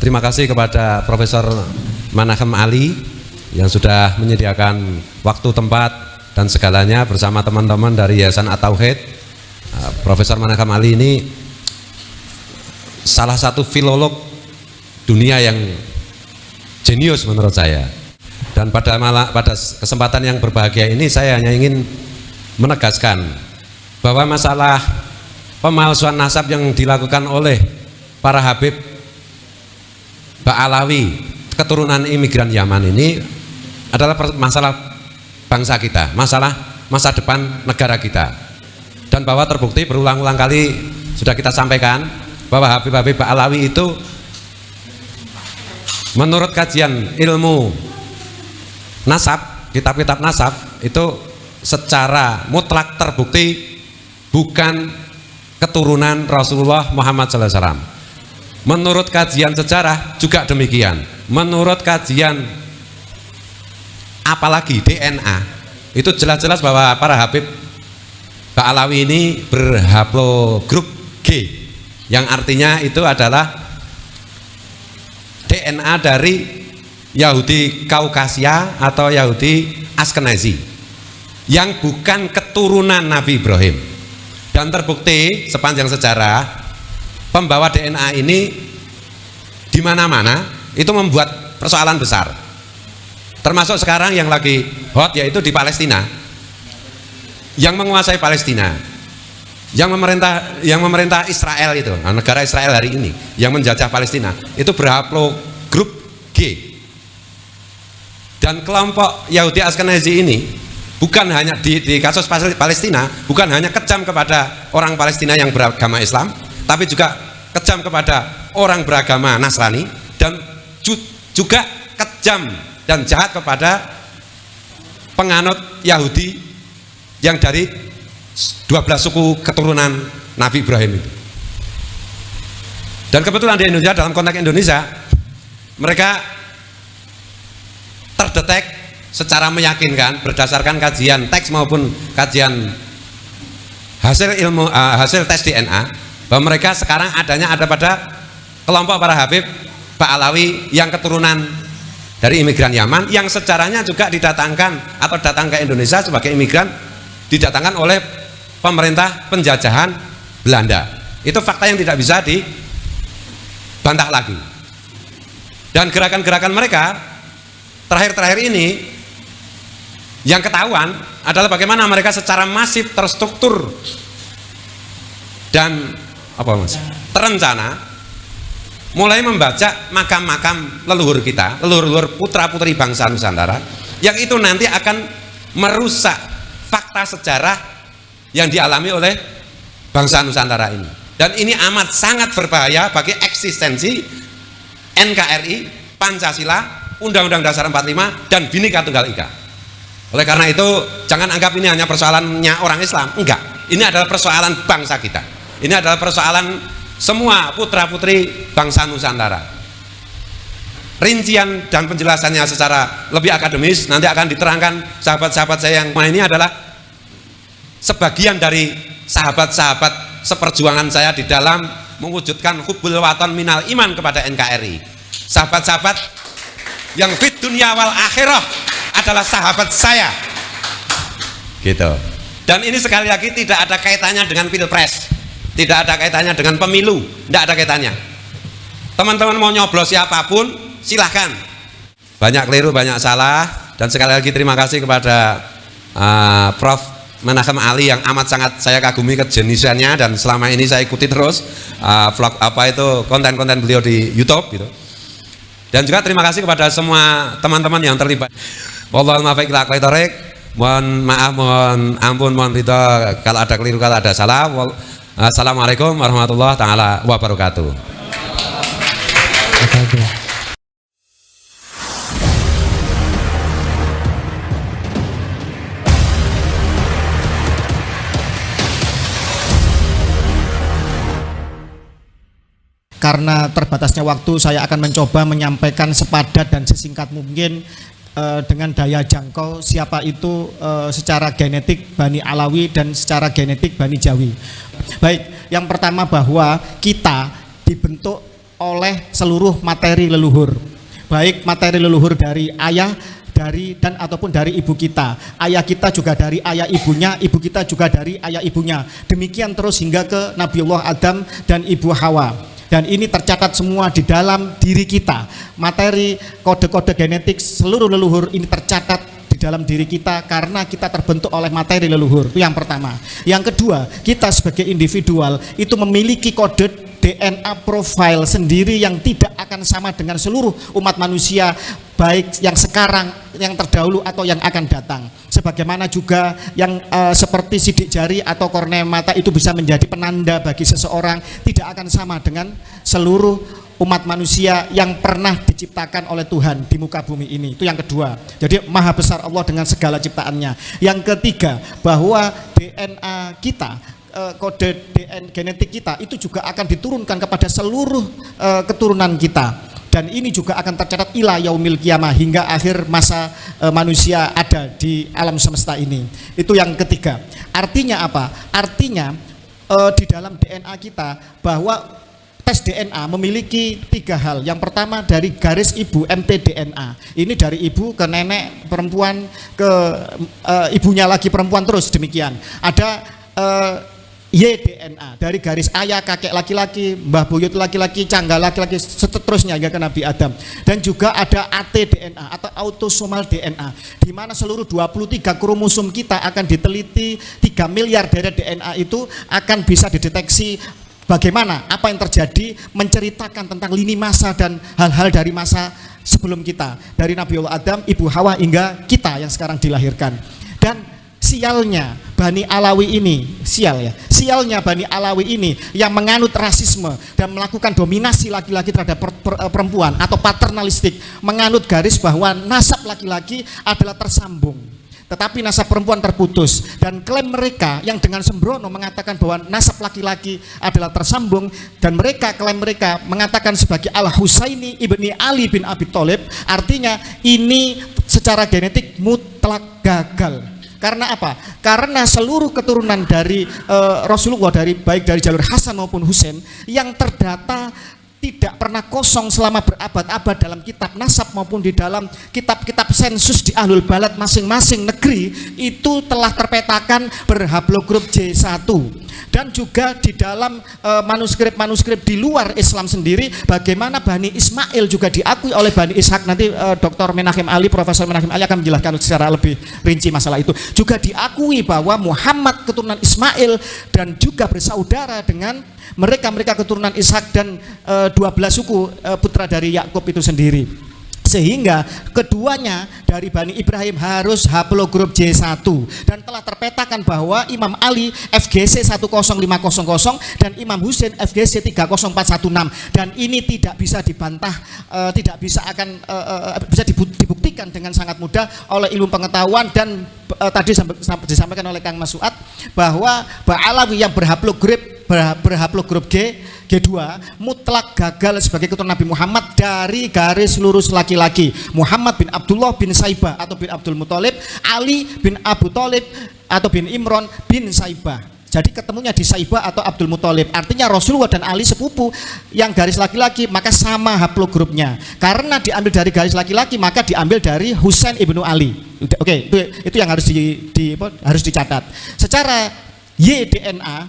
terima kasih kepada Profesor Manachem Ali yang sudah menyediakan waktu, tempat, dan segalanya bersama teman-teman dari Yayasan At-Tauhid. Profesor Manachem Ali ini salah satu filolog dunia yang jenius menurut saya. Dan pada kesempatan yang berbahagia ini saya hanya ingin menegaskan bahwa masalah pemalsuan nasab yang dilakukan oleh para Habib Ba'alawi keturunan imigran Yaman ini adalah masalah bangsa kita, masalah masa depan negara kita. Dan bahwa terbukti berulang-ulang kali sudah kita sampaikan bahwa Habib Ba'alawi itu menurut kajian ilmu nasab, kitab-kitab nasab itu secara mutlak terbukti bukan keturunan Rasulullah Muhammad SAW. Menurut kajian sejarah juga demikian. Menurut kajian apalagi DNA itu jelas-jelas bahwa para Habib Ba'alawi ini berhaplogrup G, yang artinya itu adalah DNA dari Yahudi Kaukasia atau Yahudi Askenazi yang bukan keturunan Nabi Ibrahim. Dan terbukti sepanjang sejarah pembawa DNA ini di mana-mana itu membuat persoalan besar. Termasuk sekarang yang lagi hot yaitu di Palestina. Yang menguasai Palestina, yang memerintah Israel itu, negara Israel hari ini yang menjajah Palestina itu berhaplogrup G. Dan kelompok Yahudi Askenazi ini bukan hanya di kasus Palestina, bukan hanya kejam kepada orang Palestina yang beragama Islam, tapi juga kejam kepada orang beragama Nasrani, dan juga kejam dan jahat kepada penganut Yahudi yang dari 12 suku keturunan Nabi Ibrahim itu. Dan kebetulan di Indonesia, dalam konteks Indonesia, mereka terdetek secara meyakinkan berdasarkan kajian teks maupun kajian hasil tes DNA bahwa mereka sekarang ada pada kelompok para Habib Ba'alawi yang keturunan dari imigran Yaman, yang secaranya juga didatangkan atau datang ke Indonesia sebagai imigran didatangkan oleh pemerintah penjajahan Belanda. Itu fakta yang tidak bisa dibantah lagi. Dan gerakan-gerakan mereka terakhir-terakhir ini yang ketahuan adalah bagaimana mereka secara masif, terstruktur dan terencana mulai membajak makam-makam leluhur kita, leluhur putra-putri bangsa Nusantara, yang itu nanti akan merusak fakta sejarah yang dialami oleh bangsa Nusantara ini. Dan ini amat sangat berbahaya bagi eksistensi NKRI, Pancasila, Undang-Undang Dasar 45, dan Bhinneka Tunggal Ika. Oleh karena itu jangan anggap ini hanya persoalannya orang Islam. Enggak, ini adalah persoalan bangsa kita. Ini adalah persoalan semua putra-putri bangsa Nusantara. Rincian dan penjelasannya secara lebih akademis nanti akan diterangkan sahabat-sahabat saya yang ini adalah sebagian dari sahabat-sahabat seperjuangan saya di dalam mewujudkan hubbul waton minal iman kepada NKRI. Sahabat-sahabat yang fit dunia wal akhirah adalah sahabat saya, gitu. Dan ini sekali lagi tidak ada kaitannya dengan pilpres, tidak ada kaitannya dengan pemilu, tidak ada kaitannya. Teman-teman mau nyoblos siapapun silahkan. Banyak keliru, banyak salah. Dan sekali lagi terima kasih kepada Prof. Manachem Ali yang amat sangat saya kagumi kejeniusannya, dan selama ini saya ikuti terus vlog konten-konten beliau di YouTube gitu. Dan juga terima kasih kepada semua teman-teman yang terlibat. Wallahul muwaffiq ila aqwamit thoriq. Mohon maaf, mohon ampun, mohon ridha kalau ada keliru, kalau ada salah. Assalamualaikum warahmatullahi taala wabarakatuh. Karena terbatasnya waktu, saya akan mencoba menyampaikan sepadat dan sesingkat mungkin dengan daya jangkau siapa itu secara genetik Bani Alawi dan secara genetik Bani Jawi. Baik, yang pertama bahwa kita dibentuk oleh seluruh materi leluhur, baik materi leluhur dari ayah, dari dan ataupun dari ibu kita. Ayah kita juga dari ayah ibunya, ibu kita juga dari ayah ibunya. Demikian terus hingga ke Nabiullah Adam dan Ibu Hawa. Dan ini tercatat semua di dalam diri kita. Materi kode-kode genetik seluruh leluhur ini tercatat di dalam diri kita karena kita terbentuk oleh materi leluhur. Itu yang pertama. Yang kedua, kita sebagai individual itu memiliki kode DNA profile sendiri yang tidak akan sama dengan seluruh umat manusia, baik yang sekarang, yang terdahulu atau yang akan datang. Sebagaimana juga yang seperti sidik jari atau kornea mata itu bisa menjadi penanda bagi seseorang, tidak akan sama dengan seluruh umat manusia yang pernah diciptakan oleh Tuhan di muka bumi ini. Itu yang kedua. Jadi maha besar Allah dengan segala ciptaannya. Yang ketiga, bahwa DNA kita, kode DNA genetik kita itu juga akan diturunkan kepada seluruh keturunan kita. Dan ini juga akan tercatat ila yaumil qiyamah, hingga akhir masa manusia ada di alam semesta ini. Itu yang ketiga. Artinya apa? Artinya di dalam DNA kita bahwa tes DNA memiliki 3 hal. Yang pertama dari garis ibu mtDNA. Ini dari ibu ke nenek perempuan ke ibunya lagi perempuan, terus demikian. Ada YDNA dari garis ayah kakek laki-laki, mbah buyut laki-laki, canggal laki-laki, seterusnya hingga ke Nabi Adam. Dan juga ada ATDNA atau autosomal DNA, di mana seluruh 23 kromosom kita akan diteliti. 3 miliar dari DNA itu akan bisa dideteksi bagaimana, apa yang terjadi, menceritakan tentang lini masa dan hal-hal dari masa sebelum kita, dari Nabiullah Adam, Ibu Hawa hingga kita yang sekarang dilahirkan. Dan sialnya Bani Alawi ini, sialnya Bani Alawi ini yang menganut rasisme dan melakukan dominasi laki-laki terhadap perempuan atau paternalistik, menganut garis bahwa nasab laki-laki adalah tersambung, tetapi nasab perempuan terputus. Dan klaim mereka yang dengan sembrono mengatakan bahwa nasab laki-laki adalah tersambung, dan klaim mereka mengatakan sebagai Al-Husaini ibni Ali bin Abi Thalib, artinya ini secara genetik mutlak gagal. Karena apa? Karena seluruh keturunan dari Rasulullah, baik dari jalur Hasan maupun Husain, yang terdata tidak pernah kosong selama berabad-abad dalam kitab nasab maupun di dalam kitab-kitab sensus di ahlul balad masing-masing negeri, itu telah terpetakan berhaplogrup J1. Dan juga di dalam manuskrip-manuskrip di luar Islam sendiri, bagaimana Bani Ismail juga diakui oleh Bani Ishak. Nanti Dr. Menachem Ali, Profesor Menachem Ali akan menjelaskan secara lebih rinci masalah itu. Juga diakui bahwa Muhammad keturunan Ismail dan juga bersaudara dengan mereka keturunan Ishak dan 12 suku putra dari Yakub itu sendiri. Sehingga keduanya dari Bani Ibrahim harus haplogrup J1, dan telah terpetakan bahwa Imam Ali FGC 10500 dan Imam Husain FGC 30416, dan ini tidak bisa dibantah, tidak bisa bisa dibuktikan dengan sangat mudah oleh ilmu pengetahuan. Dan tadi disampaikan oleh Kang Mas Suad bahwa Alawi yang berhaplogrup G2 mutlak gagal sebagai keturunan Nabi Muhammad dari garis lurus laki-laki Muhammad bin Abdullah bin Saibah atau bin Abdul Muthalib, Ali bin Abu Thalib atau bin Imron bin Saibah. Jadi ketemunya di Saibah atau Abdul Muthalib, artinya Rasulullah dan Ali sepupu yang garis laki-laki, maka sama haplogrupnya. Karena diambil dari garis laki-laki, maka diambil dari Husain ibnu Ali. Oke, itu yang harus dicatat. Secara YDNA,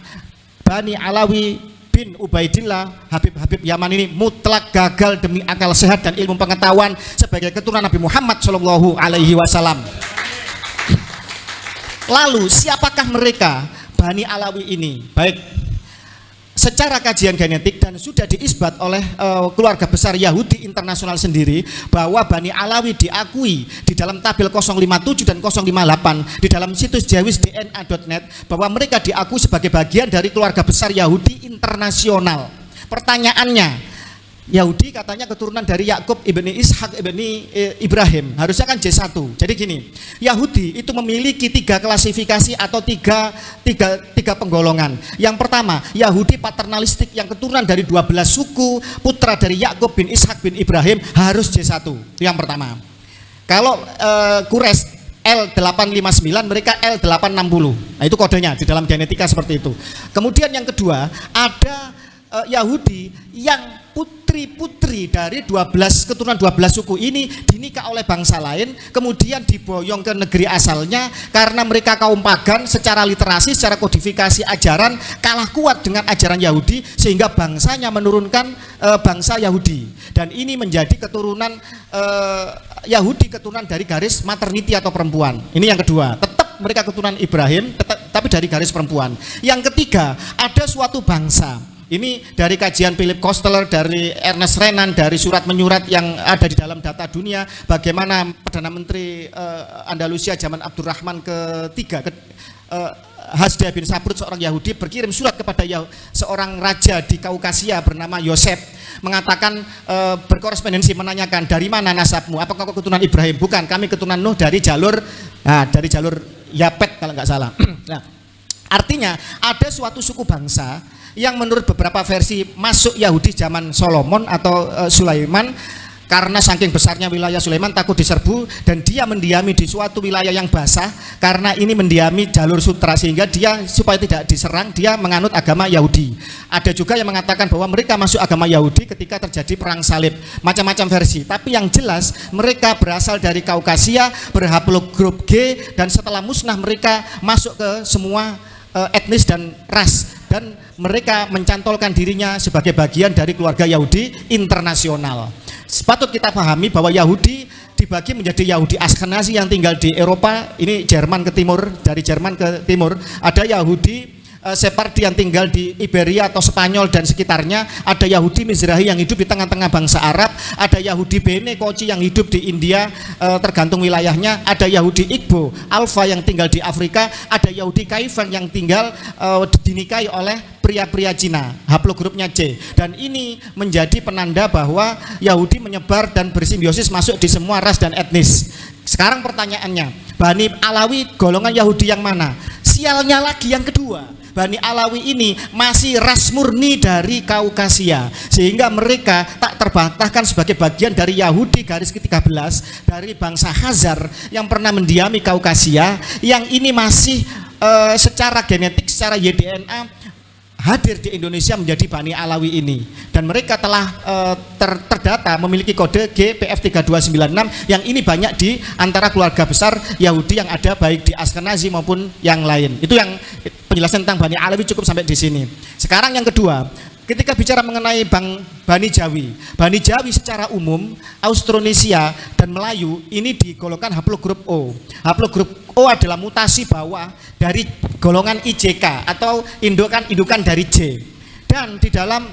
Bani Alawi bin Ubaidillah Habib Yaman ini mutlak gagal demi akal sehat dan ilmu pengetahuan sebagai keturunan Nabi Muhammad Shallallahu Alaihi Wasallam. Lalu siapakah mereka Bani Alawi ini? Baik, secara kajian genetik dan sudah diisbat oleh keluarga besar Yahudi internasional sendiri bahwa Bani Alawi diakui di dalam tabel 057 dan 058 di dalam situs jawisdna.net bahwa mereka diakui sebagai bagian dari keluarga besar Yahudi internasional. Pertanyaannya, Yahudi katanya keturunan dari Yakub ibni Ishak ibni Ibrahim, harusnya kan J1. Jadi gini, Yahudi itu memiliki 3 klasifikasi atau tiga penggolongan. Yang pertama, Yahudi paternalistik yang keturunan dari 12 suku putra dari Yakub bin Ishak bin Ibrahim harus J1. Itu yang pertama. Kalau Quraisy L859, mereka L860. Nah, itu kodenya di dalam genetika seperti itu. Kemudian yang kedua, ada Yahudi yang putri-putri dari 12 keturunan 12 suku ini dinikah oleh bangsa lain, kemudian diboyong ke negeri asalnya karena mereka kaum pagan, secara literasi, secara kodifikasi ajaran kalah kuat dengan ajaran Yahudi, sehingga bangsanya menurunkan bangsa Yahudi, dan ini menjadi keturunan Yahudi, keturunan dari garis maternity atau perempuan. Ini yang kedua, tetap mereka keturunan Ibrahim, tapi dari garis perempuan. Yang ketiga, ada suatu bangsa. Ini dari kajian Philip Koestler, dari Ernest Renan, dari surat menyurat yang ada di dalam data dunia, bagaimana Perdana Menteri Andalusia zaman Abdurrahman ketiga, Hasdai bin Sabrut, seorang Yahudi, berkirim surat kepada seorang raja di Kaukasia bernama Yosef, mengatakan berkorespondensi, menanyakan dari mana nasabmu, apakah kau keturunan Ibrahim? Bukan, kami keturunan Nuh dari jalur Yapet kalau nggak salah. Nah, artinya ada suatu suku bangsa yang menurut beberapa versi masuk Yahudi zaman Solomon atau Sulaiman, karena saking besarnya wilayah Sulaiman takut diserbu, dan dia mendiami di suatu wilayah yang basah karena ini mendiami jalur sutra, sehingga dia supaya tidak diserang dia menganut agama Yahudi. Ada juga yang mengatakan bahwa mereka masuk agama Yahudi ketika terjadi perang salib, macam-macam versi, tapi yang jelas mereka berasal dari Kaukasia, berhaplogrup G, dan setelah musnah mereka masuk ke semua etnis dan ras, dan mereka mencantolkan dirinya sebagai bagian dari keluarga Yahudi internasional. Sepatut kita pahami bahwa Yahudi dibagi menjadi Yahudi Ashkenazi yang tinggal di Eropa, ini Jerman ke timur, dari Jerman ke timur. Ada Yahudi Sephardi yang tinggal di Iberia atau Spanyol dan sekitarnya, ada Yahudi Mizrahi yang hidup di tengah-tengah bangsa Arab, ada Yahudi Bene Koci yang hidup di India, tergantung wilayahnya, ada Yahudi Igbo Alfa yang tinggal di Afrika, ada Yahudi Kaifeng yang tinggal dinikahi oleh pria-pria Cina, haplogrupnya C, dan ini menjadi penanda bahwa Yahudi menyebar dan bersimbiosis masuk di semua ras dan etnis. Sekarang pertanyaannya, Bani Alawi golongan Yahudi yang mana? Sialnya lagi yang kedua, Bani Alawi ini masih ras murni dari Kaukasia, sehingga mereka tak terbantahkan sebagai bagian dari Yahudi garis ke-13 dari bangsa Khazar yang pernah mendiami Kaukasia, yang ini masih secara genetik, secara YDNA hadir di Indonesia menjadi Bani Alawi ini, dan mereka telah terdata memiliki kode GPF3296 yang ini banyak di antara keluarga besar Yahudi yang ada baik di Ashkenazi maupun yang lain. Itu yang penjelasan tentang Bani Alawi cukup sampai di sini. Sekarang yang kedua, ketika bicara mengenai Bani Jawi secara umum, Austronesia dan Melayu ini digolongkan haplogrup O. Haplogrup O adalah mutasi bawah dari golongan IJK atau indukan dari J. Dan di dalam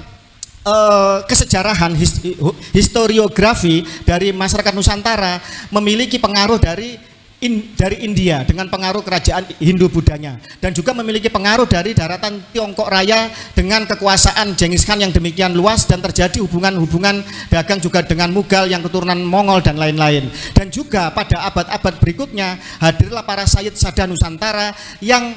kesejarahan historiografi dari masyarakat Nusantara memiliki pengaruh dari India dengan pengaruh kerajaan Hindu Budanya, dan juga memiliki pengaruh dari daratan Tiongkok Raya dengan kekuasaan Genghis Khan yang demikian luas, dan terjadi hubungan-hubungan dagang juga dengan Mughal yang keturunan Mongol dan lain-lain. Dan juga pada abad-abad berikutnya hadirlah para Sayyid Sada Nusantara yang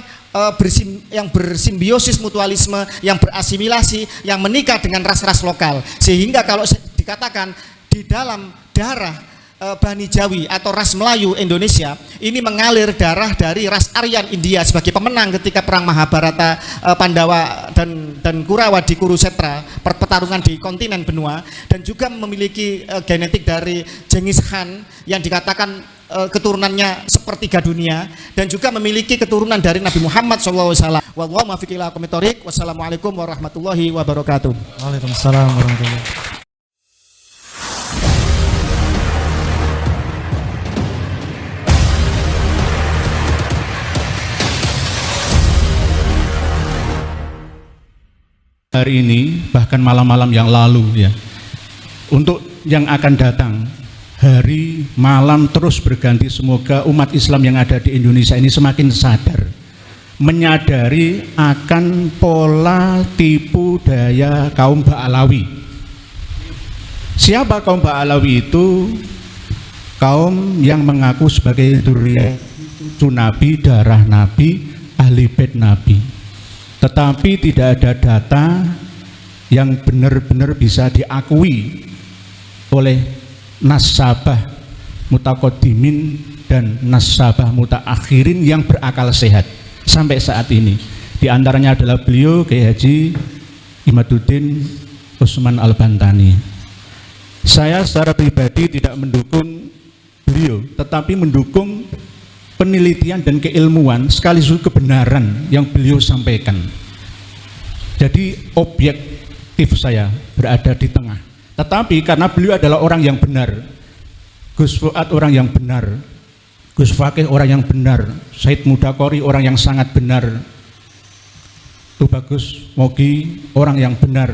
bersimbiosis mutualisme, yang berasimilasi, yang menikah dengan ras-ras lokal, sehingga kalau dikatakan di dalam darah Bani Jawi atau ras Melayu Indonesia ini mengalir darah dari ras Aryan India sebagai pemenang ketika perang Mahabharata, Pandawa dan Kurawa di Kurusetra, pertarungan di kontinen benua, dan juga memiliki genetik dari Genghis Khan yang dikatakan keturunannya sepertiga dunia, dan juga memiliki keturunan dari Nabi Muhammad SAW. Wallahu muwaffiq ila aqwamit thoriq. Wassalamualaikum warahmatullahi wabarakatuh. Waalaikumsalam warahmatullahi wabarakatuh. Hari ini, bahkan malam-malam yang lalu ya, untuk yang akan datang, hari malam terus berganti. Semoga umat Islam yang ada di Indonesia ini semakin sadar, menyadari akan pola tipu daya kaum Ba'alawi. Siapa kaum Ba'alawi itu? Kaum yang mengaku sebagai dzurriyyah Nabi, darah Nabi, ahli bait Nabi, tetapi tidak ada data yang benar-benar bisa diakui oleh nasabah mutaqaddimin dan nasabah mutaakhirin yang berakal sehat sampai saat ini. Di antaranya adalah beliau Kiai Haji Imaduddin Usman Al-Bantani. Saya secara pribadi tidak mendukung beliau, tetapi mendukung penelitian dan keilmuan sekaligus kebenaran yang beliau sampaikan. Jadi objektif saya berada di tengah. Tetapi karena beliau adalah orang yang benar, Gus Fuad orang yang benar, Gus Fakih orang yang benar, Said Mudakori orang yang sangat benar, Tubagus Mogi orang yang benar,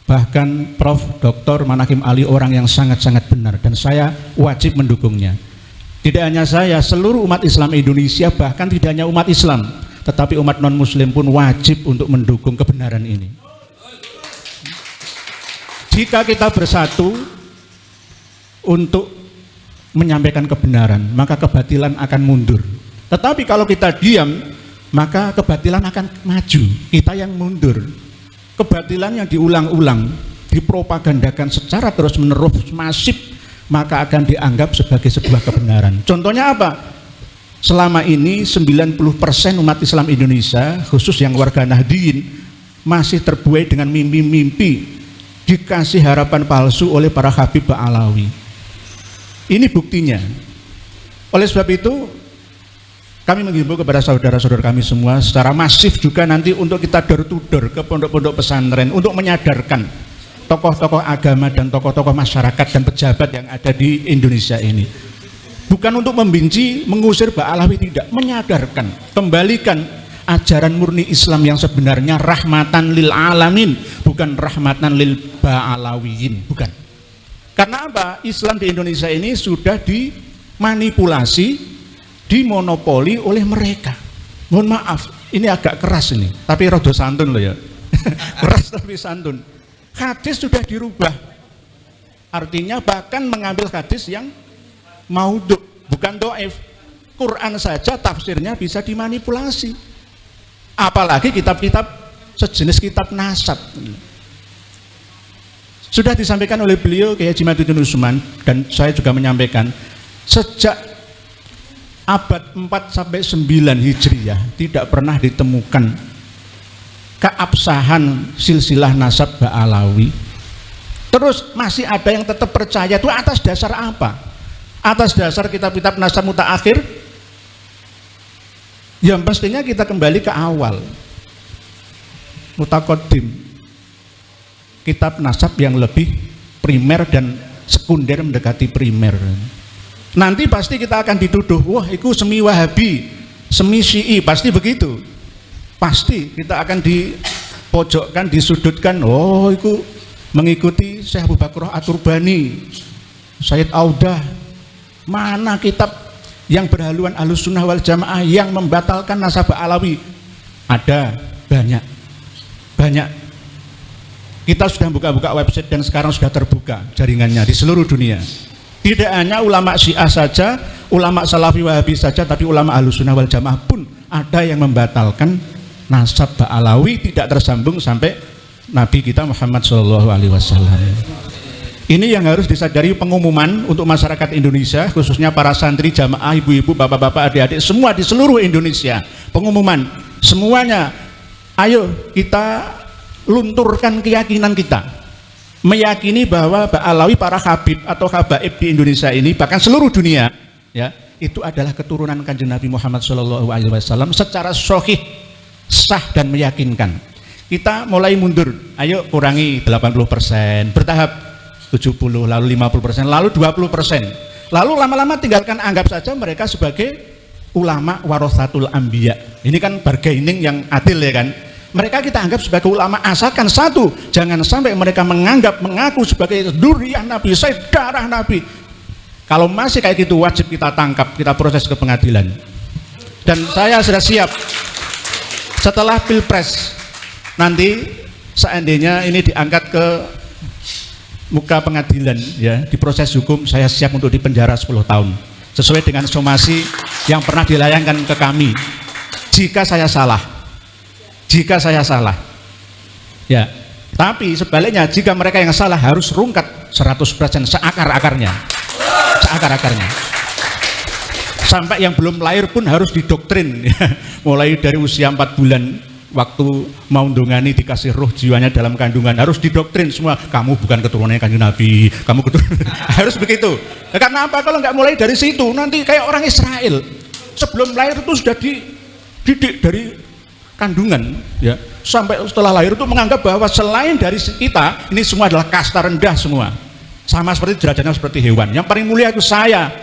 bahkan Prof. Dr. Manakim Ali orang yang sangat-sangat benar, dan saya wajib mendukungnya. Tidak hanya saya, seluruh umat Islam Indonesia, bahkan tidak hanya umat Islam, tetapi umat non-muslim pun wajib untuk mendukung kebenaran ini. Jika kita bersatu untuk menyampaikan kebenaran, maka kebatilan akan mundur. Tetapi kalau kita diam, maka kebatilan akan maju, kita yang mundur. Kebatilan yang diulang-ulang, dipropagandakan secara terus-menerus masif, maka akan dianggap sebagai sebuah kebenaran. Contohnya apa? Selama ini 90% umat Islam Indonesia, khusus yang warga Nahdliyin, masih terbuai dengan mimpi-mimpi, dikasih harapan palsu oleh para Habib Ba'alawi. Ini buktinya. Oleh sebab itu, kami menghimbau kepada saudara-saudara kami semua secara masif juga nanti untuk kita door to door ke pondok-pondok pesantren untuk menyadarkan tokoh-tokoh agama dan tokoh-tokoh masyarakat dan pejabat yang ada di Indonesia ini. Bukan untuk membenci, mengusir Ba'alawi, tidak, menyadarkan, kembalikan ajaran murni Islam yang sebenarnya, rahmatan lil alamin, bukan rahmatan lil Ba'alawiyin, bukan. Karena apa? Islam di Indonesia ini sudah dimanipulasi, dimonopoli oleh mereka. Mohon maaf, ini agak keras ini, tapi rodo santun loh ya. Keras tapi santun. Hadis sudah dirubah. Artinya bahkan mengambil hadis yang maudhu, bukan do'if. Quran saja tafsirnya bisa dimanipulasi. Apalagi kitab-kitab sejenis kitab nasab. Sudah disampaikan oleh beliau Kiai Haji Maduddin Usman, dan saya juga menyampaikan, sejak abad 4 sampai 9 Hijriyah tidak pernah ditemukan keabsahan silsilah nasab Ba'alawi. Terus masih ada yang tetap percaya. Itu atas dasar apa? Atas dasar kitab-kitab nasab mutaakhir? Yang pastinya kita kembali ke awal, mutaqaddim, kitab nasab yang lebih primer dan sekunder mendekati primer. Nanti pasti kita akan dituduh, wah itu semi Wahabi, semi Syi'i, pasti begitu. Pasti kita akan dipojokkan, disudutkan, oh itu mengikuti Syekh Abu Bakr At-Turbani, Sayyid Audah. Mana kitab yang berhaluan Ahlussunnah wal Jamaah yang membatalkan nasab Ba'alawi? Ada, banyak. Kita sudah buka-buka website dan sekarang sudah terbuka jaringannya di seluruh dunia. Tidak hanya ulama Syiah saja, ulama Salafi Wahabi saja, tapi ulama Ahlussunnah wal Jamaah pun ada yang membatalkan nasab Ba'alawi tidak tersambung sampai Nabi kita Muhammad SAW. Ini yang harus disadari, pengumuman untuk masyarakat Indonesia, khususnya para santri, jamaah, ibu-ibu, bapak-bapak, adik-adik, semua di seluruh Indonesia. Pengumuman semuanya, ayo kita lunturkan keyakinan kita, meyakini bahwa Ba'alawi, para habib atau habaib di Indonesia ini, bahkan seluruh dunia, ya, itu adalah keturunan Kanjeng Nabi Muhammad SAW secara sahih, sah dan meyakinkan. Kita mulai mundur, ayo kurangi 80%, bertahap 70, lalu 50%, lalu 20%, lalu lama-lama tinggalkan, anggap saja mereka sebagai ulama warathatul anbiya. Ini kan bargaining yang adil ya kan. Mereka kita anggap sebagai ulama, asalkan satu, jangan sampai mereka mengaku sebagai dzurriyyah Nabi, saudara Nabi. Kalau masih kayak gitu, wajib kita tangkap, kita proses ke pengadilan. Dan saya sudah siap setelah Pilpres nanti, seandainya ini diangkat ke muka pengadilan, ya, diproses hukum, saya siap untuk dipenjara 10 tahun sesuai dengan somasi yang pernah dilayangkan ke kami. Jika saya salah, ya, tapi sebaliknya jika mereka yang salah harus rungkat 100% seakar-akarnya, sampai yang belum lahir pun harus didoktrin, mulai dari usia 4 bulan waktu mau ndongani dikasih roh jiwanya dalam kandungan harus didoktrin semua, kamu bukan keturunannya Kanjeng Nabi, kamu keturunan harus begitu. Nah, karena apa? Kalau nggak mulai dari situ nanti kayak orang Israel sebelum lahir itu sudah dididik dari kandungan ya, sampai setelah lahir itu menganggap bahwa selain dari kita ini semua adalah kasta rendah semua, sama seperti derajatnya seperti hewan. Yang paling mulia itu saya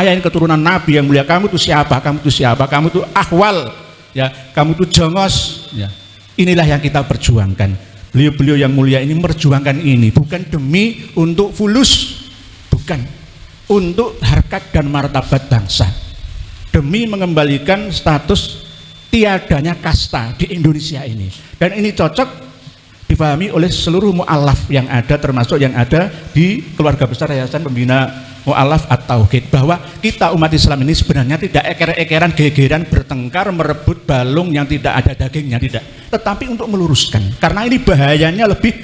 ini keturunan Nabi yang mulia. Kamu itu siapa? Kamu itu siapa? Kamu itu ahwal ya, kamu itu jongos ya. Inilah yang kita perjuangkan. Beliau-beliau yang mulia ini memperjuangkan ini bukan demi untuk fulus, bukan untuk harkat dan martabat bangsa, demi mengembalikan status tiadanya kasta di Indonesia ini. Dan ini cocok dipahami oleh seluruh mu'alaf yang ada, termasuk yang ada di keluarga besar Yayasan Pembina Mu'alaf At-Tauhid, bahwa kita umat Islam ini sebenarnya tidak eker-ekeran, gegeran, bertengkar, merebut balung yang tidak ada dagingnya, tidak, tetapi untuk meluruskan, karena ini bahayanya lebih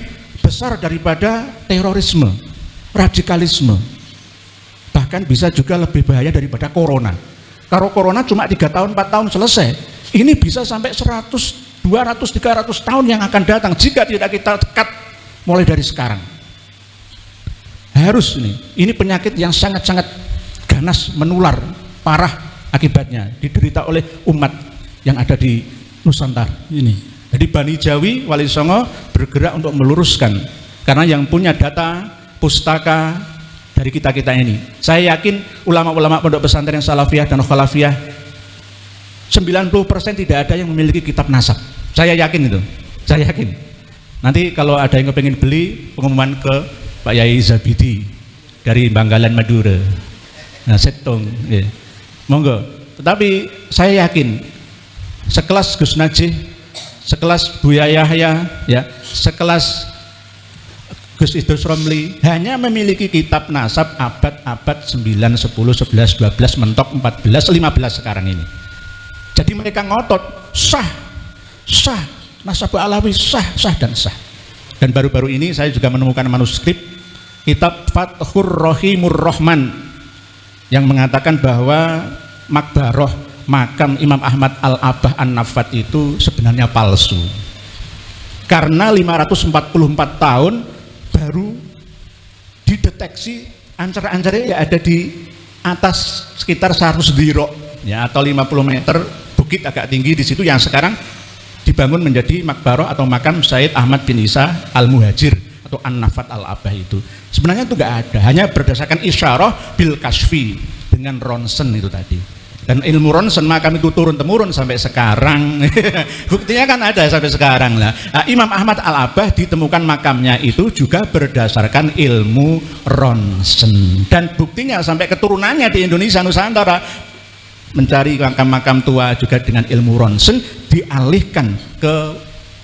besar daripada terorisme, radikalisme, bahkan bisa juga lebih bahaya daripada corona. Kalau corona cuma 3 tahun 4 tahun selesai, ini bisa sampai 100, 200, 300 tahun yang akan datang jika tidak kita cekat mulai dari sekarang. Harus ini penyakit yang sangat-sangat ganas, menular, parah akibatnya diderita oleh umat yang ada di Nusantara ini. Jadi Bani Jawi, Wali Songo bergerak untuk meluruskan, karena yang punya data pustaka dari kita-kita ini. Saya yakin ulama-ulama pondok pesantren Salafiyah dan Khalafiyah 90% tidak ada yang memiliki kitab nasab. Saya yakin itu. Saya yakin. Nanti kalau ada yang pengen beli, pengumuman ke Pak Yai Zabidi dari Bangkalan Madura, nah setong ya. Monggo. Tetapi saya yakin sekelas Gus Najih, sekelas Buya Yahya ya, sekelas Gus Idrus Romli hanya memiliki kitab nasab abad 9, 10, 11, 12, mentok 14, 15 sekarang ini. Jadi mereka ngotot sah nasab Alawi sah dan sah. Dan baru-baru ini saya juga menemukan manuskrip kitab Fathur Rahimur Rahman yang mengatakan bahwa makbaroh makam Imam Ahmad Al-Abah An-Nafat itu sebenarnya palsu, karena 544 tahun baru dideteksi ancar-ancarnya ya ada di atas sekitar 100 dirok ya, atau 50 meter bukit agak tinggi di situ, yang sekarang dibangun menjadi makbaroh atau makam Said Ahmad bin Isa Al-Muhajir atau An-Nafat Al-Abah. Itu sebenarnya itu nggak ada, hanya berdasarkan isyarah bil kasfi dengan ronsen itu tadi. Dan ilmu ronsen makam itu turun-temurun sampai sekarang. Buktinya kan ada sampai sekarang lah. Nah, Imam Ahmad Al-Abah ditemukan makamnya itu juga berdasarkan ilmu ronsen, dan buktinya sampai keturunannya di Indonesia Nusantara mencari makam-makam tua juga dengan ilmu ronsen, dialihkan ke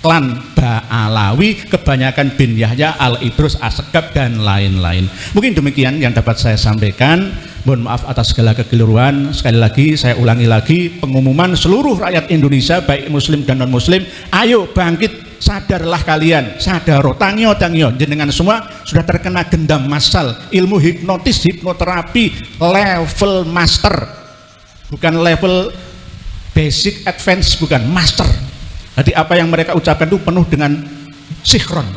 klan Ba'alawi, kebanyakan bin Yahya, Al-Idrus, Asegab dan lain-lain. Mungkin demikian yang dapat saya sampaikan. Mohon maaf atas segala kekeliruan. Sekali lagi saya ulangi lagi pengumuman seluruh rakyat Indonesia baik muslim dan non muslim, ayo bangkit, sadarlah kalian, sadaro, tangyo jenengan semua sudah terkena gendam massal ilmu hipnotis, hipnoterapi level master, bukan level basic advance, bukan master. Jadi apa yang mereka ucapkan itu penuh dengan sihron.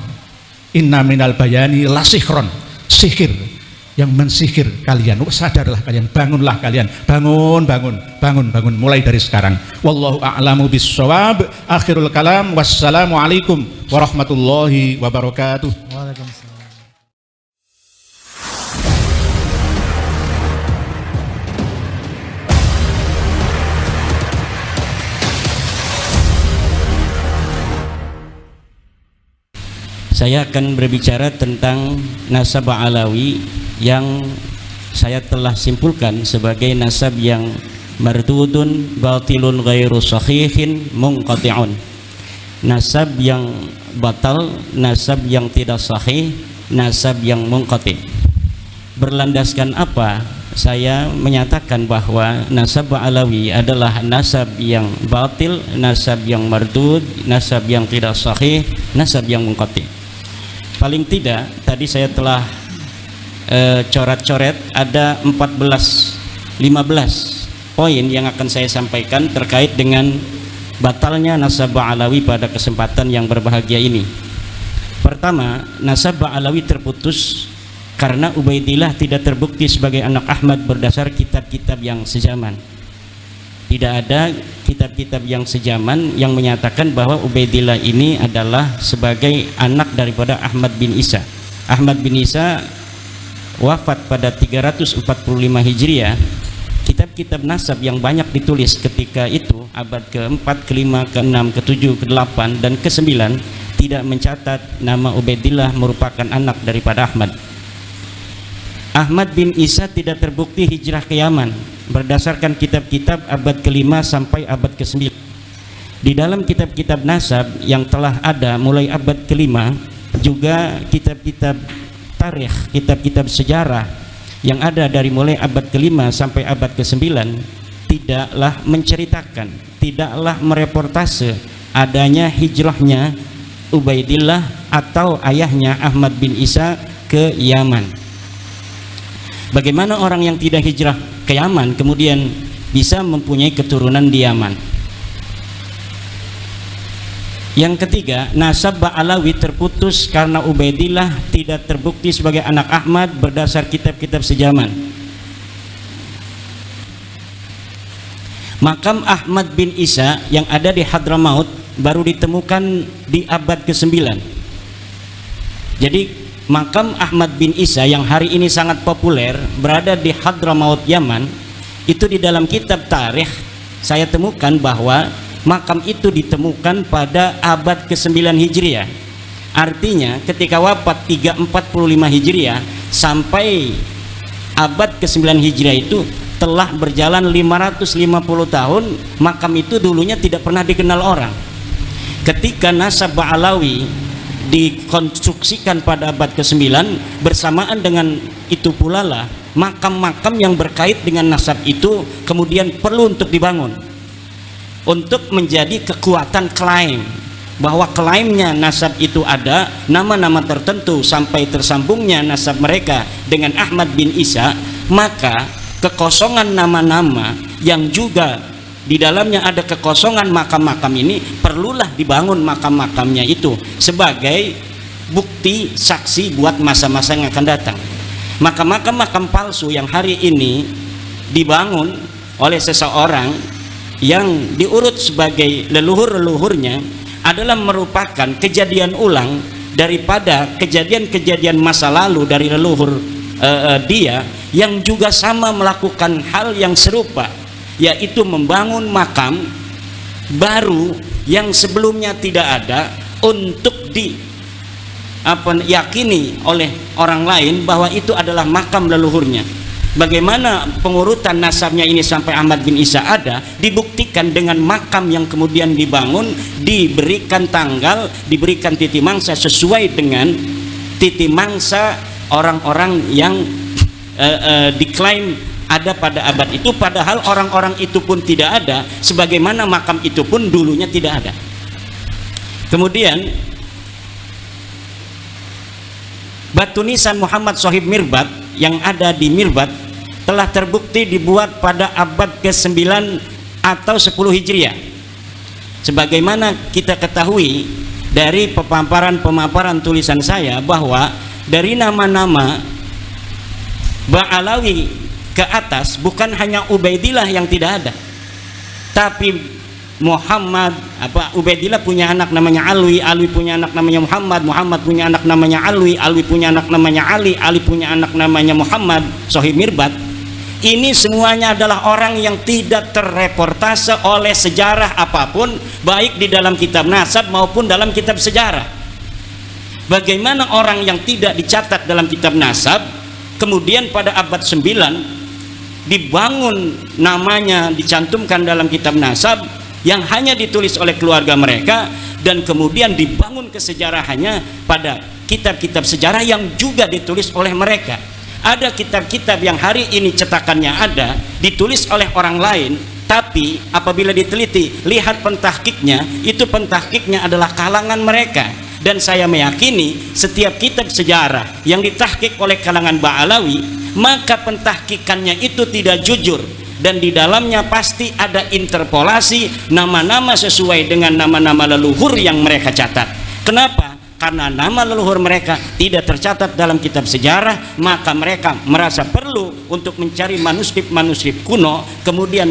Inna minal bayani la sihron, sihir yang mensihir kalian. Sadarlah kalian, bangunlah kalian, bangun mulai dari sekarang. Wallahu a'lamu bissawab. Akhirul kalam, wassalamualaikum warahmatullahi wabarakatuh. Waalaikumsalam. Saya akan berbicara tentang nasab Alawi yang saya telah simpulkan sebagai nasab yang mardudun batilun ghairu sahihin munqati'un. Nasab yang batal, nasab yang tidak sahih, nasab yang munqati'. Berlandaskan apa? Saya menyatakan bahwa nasab Alawi adalah nasab yang batil, nasab yang mardud, nasab yang tidak sahih, nasab yang munqati'. Paling tidak tadi saya telah coret-coret ada 15 poin yang akan saya sampaikan terkait dengan batalnya nasab Ba'alawi pada kesempatan yang berbahagia ini. Pertama, nasab Ba'alawi terputus karena Ubaidillah tidak terbukti sebagai anak Ahmad berdasar kitab-kitab yang sezaman. Tidak ada kitab-kitab yang sezaman yang menyatakan bahwa Ubaidillah ini adalah sebagai anak daripada Ahmad bin Isa. Ahmad bin Isa wafat pada 345 Hijriah. Kitab-kitab nasab yang banyak ditulis ketika itu, abad ke-4, ke-5, ke-6, ke-7, ke-8 dan ke-9, tidak mencatat nama Ubaidillah merupakan anak daripada Ahmad. Ahmad bin Isa tidak terbukti hijrah ke Yaman berdasarkan kitab-kitab abad ke-5 sampai abad ke-9. Di dalam kitab-kitab nasab yang telah ada mulai abad ke-5, juga kitab-kitab tarikh, kitab-kitab sejarah yang ada dari mulai abad ke-5 sampai abad ke-9 tidaklah menceritakan, tidaklah mereportase adanya hijrahnya Ubaidillah atau ayahnya Ahmad bin Isa ke Yaman. Bagaimana orang yang tidak hijrah ke Yaman kemudian bisa mempunyai keturunan di Yaman? Yang ketiga, nasab Ba'alawi terputus karena Ubaidillah tidak terbukti sebagai anak Ahmad berdasar kitab-kitab sejaman. Makam Ahmad bin Isa yang ada di Hadramaut baru ditemukan di abad ke-9. Jadi makam Ahmad bin Isa yang hari ini sangat populer berada di Hadramaut Yaman, itu di dalam kitab tarikh saya temukan bahwa makam itu ditemukan pada abad ke-9 Hijriah. Artinya ketika wafat 345 Hijriah sampai abad ke-9 Hijriah itu telah berjalan 550 tahun. Makam itu dulunya tidak pernah dikenal orang. Ketika nasab Ba'alawi dikonstruksikan pada abad ke-9, bersamaan dengan itu pula lah makam-makam yang berkait dengan nasab itu kemudian perlu untuk dibangun untuk menjadi kekuatan klaim bahwa klaimnya nasab itu ada nama-nama tertentu sampai tersambungnya nasab mereka dengan Ahmad bin Isa. Maka kekosongan nama-nama yang juga di dalamnya ada kekosongan makam-makam ini perlulah dibangun makam-makamnya itu sebagai bukti saksi buat masa-masa yang akan datang. Maka makam-makam palsu yang hari ini dibangun oleh seseorang yang diurut sebagai leluhur-leluhurnya adalah merupakan kejadian ulang daripada kejadian-kejadian masa lalu dari leluhur dia yang juga sama melakukan hal yang serupa, yaitu membangun makam baru yang sebelumnya tidak ada untuk yakini oleh orang lain bahwa itu adalah makam leluhurnya. Bagaimana pengurutan nasabnya ini sampai Ahmad bin Isa ada dibuktikan dengan makam yang kemudian dibangun, diberikan tanggal, diberikan titi mangsa sesuai dengan titi mangsa orang-orang yang diklaim ada pada abad itu, padahal orang-orang itu pun tidak ada, sebagaimana makam itu pun dulunya tidak ada. Kemudian batu nisan Muhammad Sohib Mirbat yang ada di Mirbat telah terbukti dibuat pada abad ke-9 atau 10 Hijriah. Sebagaimana kita ketahui dari pemaparan tulisan saya bahwa dari nama-nama Ba'alawi ke atas bukan hanya Ubaidillah yang tidak ada, tapi Ubaidillah punya anak namanya Alwi, Alwi punya anak namanya Muhammad, Muhammad punya anak namanya Alwi, Alwi punya anak namanya Ali, Ali punya anak namanya Muhammad Sohib Mirbat. Ini semuanya adalah orang yang tidak terreportase oleh sejarah apapun, baik di dalam kitab nasab maupun dalam kitab sejarah. Bagaimana orang yang tidak dicatat dalam kitab nasab kemudian pada abad 9 dibangun namanya, dicantumkan dalam kitab nasab yang hanya ditulis oleh keluarga mereka, dan kemudian dibangun kesejarahannya pada kitab-kitab sejarah yang juga ditulis oleh mereka. Ada kitab-kitab yang hari ini cetakannya ada, ditulis oleh orang lain, tapi apabila diteliti, lihat pentahkiknya, itu pentahkiknya adalah kalangan mereka. Dan saya meyakini setiap kitab sejarah yang ditahkik oleh kalangan Ba'alawi, maka pentahkikannya itu tidak jujur. dan di dalamnya pasti ada interpolasi nama-nama sesuai dengan nama-nama leluhur yang mereka catat. Kenapa? Karena nama leluhur mereka tidak tercatat dalam kitab sejarah, maka mereka merasa perlu untuk mencari manuskrip-manuskrip kuno, kemudian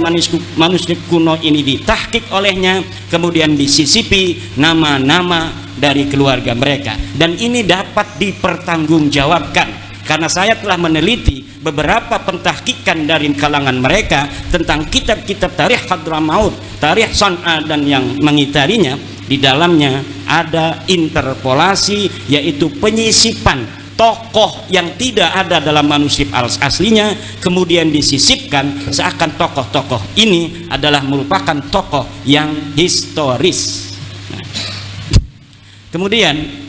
manuskrip kuno ini ditahqiq olehnya, kemudian disisipi nama-nama dari keluarga mereka, dan ini dapat dipertanggungjawabkan karena saya telah meneliti beberapa pentahqiqan dari kalangan mereka tentang kitab-kitab tarikh Hadramaut, tarikh San'a dan yang mengitarinya. Di dalamnya ada interpolasi, yaitu penyisipan tokoh yang tidak ada dalam manuskrip aslinya, kemudian disisipkan seakan tokoh-tokoh ini adalah merupakan tokoh yang historis. Nah, kemudian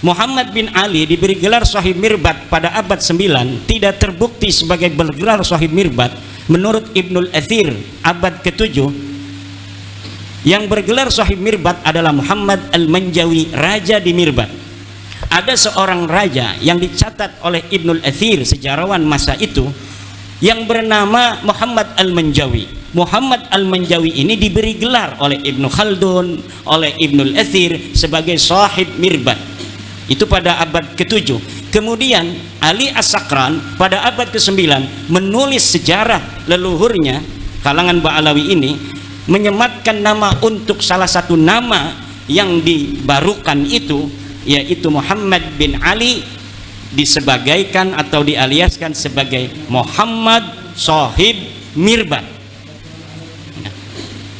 Muhammad bin Ali diberi gelar Shahib Mirbat pada abad 9, tidak terbukti sebagai bergelar Shahib Mirbat. Menurut Ibnul Athir abad ke-7, yang bergelar Shahib Mirbat adalah Muhammad Al-Manjawi, raja di Mirbat. Ada seorang raja yang dicatat oleh Ibnul Athir, sejarawan masa itu, yang bernama Muhammad Al-Manjawi. Muhammad Al-Manjawi ini diberi gelar oleh Ibnu Khaldun, oleh Ibnul Athir sebagai Shahib Mirbat. Itu pada abad ke-7. Kemudian Ali As-Sakran pada abad ke-9 menulis sejarah leluhurnya, kalangan Ba'alawi ini, menyematkan nama untuk salah satu nama yang dibarukan itu, yaitu Muhammad bin Ali, disebagaikan atau dialiaskan sebagai Muhammad Shahib Mirbat. Nah,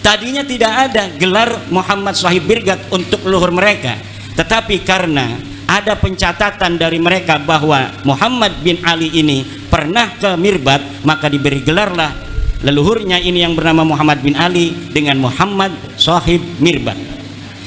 tadinya tidak ada gelar Muhammad Shahib Mirbat untuk leluhur mereka, tetapi karena ada pencatatan dari mereka bahwa Muhammad bin Ali ini pernah ke Mirbat, maka diberi gelarlah leluhurnya ini yang bernama Muhammad bin Ali dengan Muhammad Shahib Mirbat.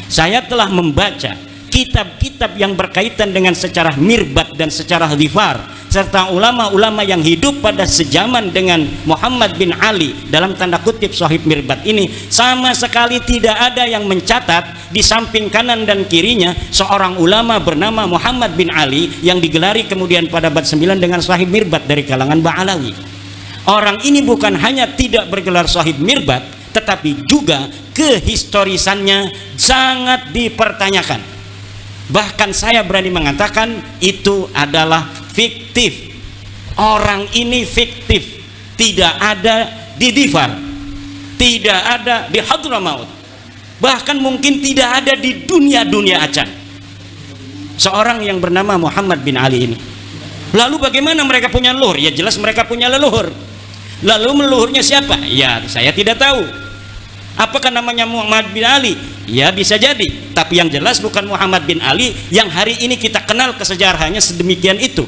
Saya telah membaca kitab-kitab yang berkaitan dengan sejarah Mirbat dan sejarah Dhifar, serta ulama-ulama yang hidup pada sejaman dengan Muhammad bin Ali dalam tanda kutip Shahib Mirbat ini, sama sekali tidak ada yang mencatat di samping kanan dan kirinya seorang ulama bernama Muhammad bin Ali yang digelari kemudian pada abad 9 dengan Shahib Mirbat dari kalangan Ba'alawi. Orang ini bukan hanya tidak bergelar Shahib Mirbat, tetapi juga kehistorisannya sangat dipertanyakan. Bahkan saya berani mengatakan itu adalah fiktif. Orang ini fiktif, tidak ada di Dhifar, tidak ada di Hadramaut, bahkan mungkin tidak ada di dunia acan. Seorang yang bernama Muhammad bin Ali ini. Lalu bagaimana mereka punya leluhur? Ya jelas mereka punya leluhur. Lalu leluhurnya siapa? Ya saya tidak tahu. Apakah namanya Muhammad bin Ali? Ya bisa jadi, tapi yang jelas bukan Muhammad bin Ali yang hari ini kita kenal kesejarahannya sedemikian itu.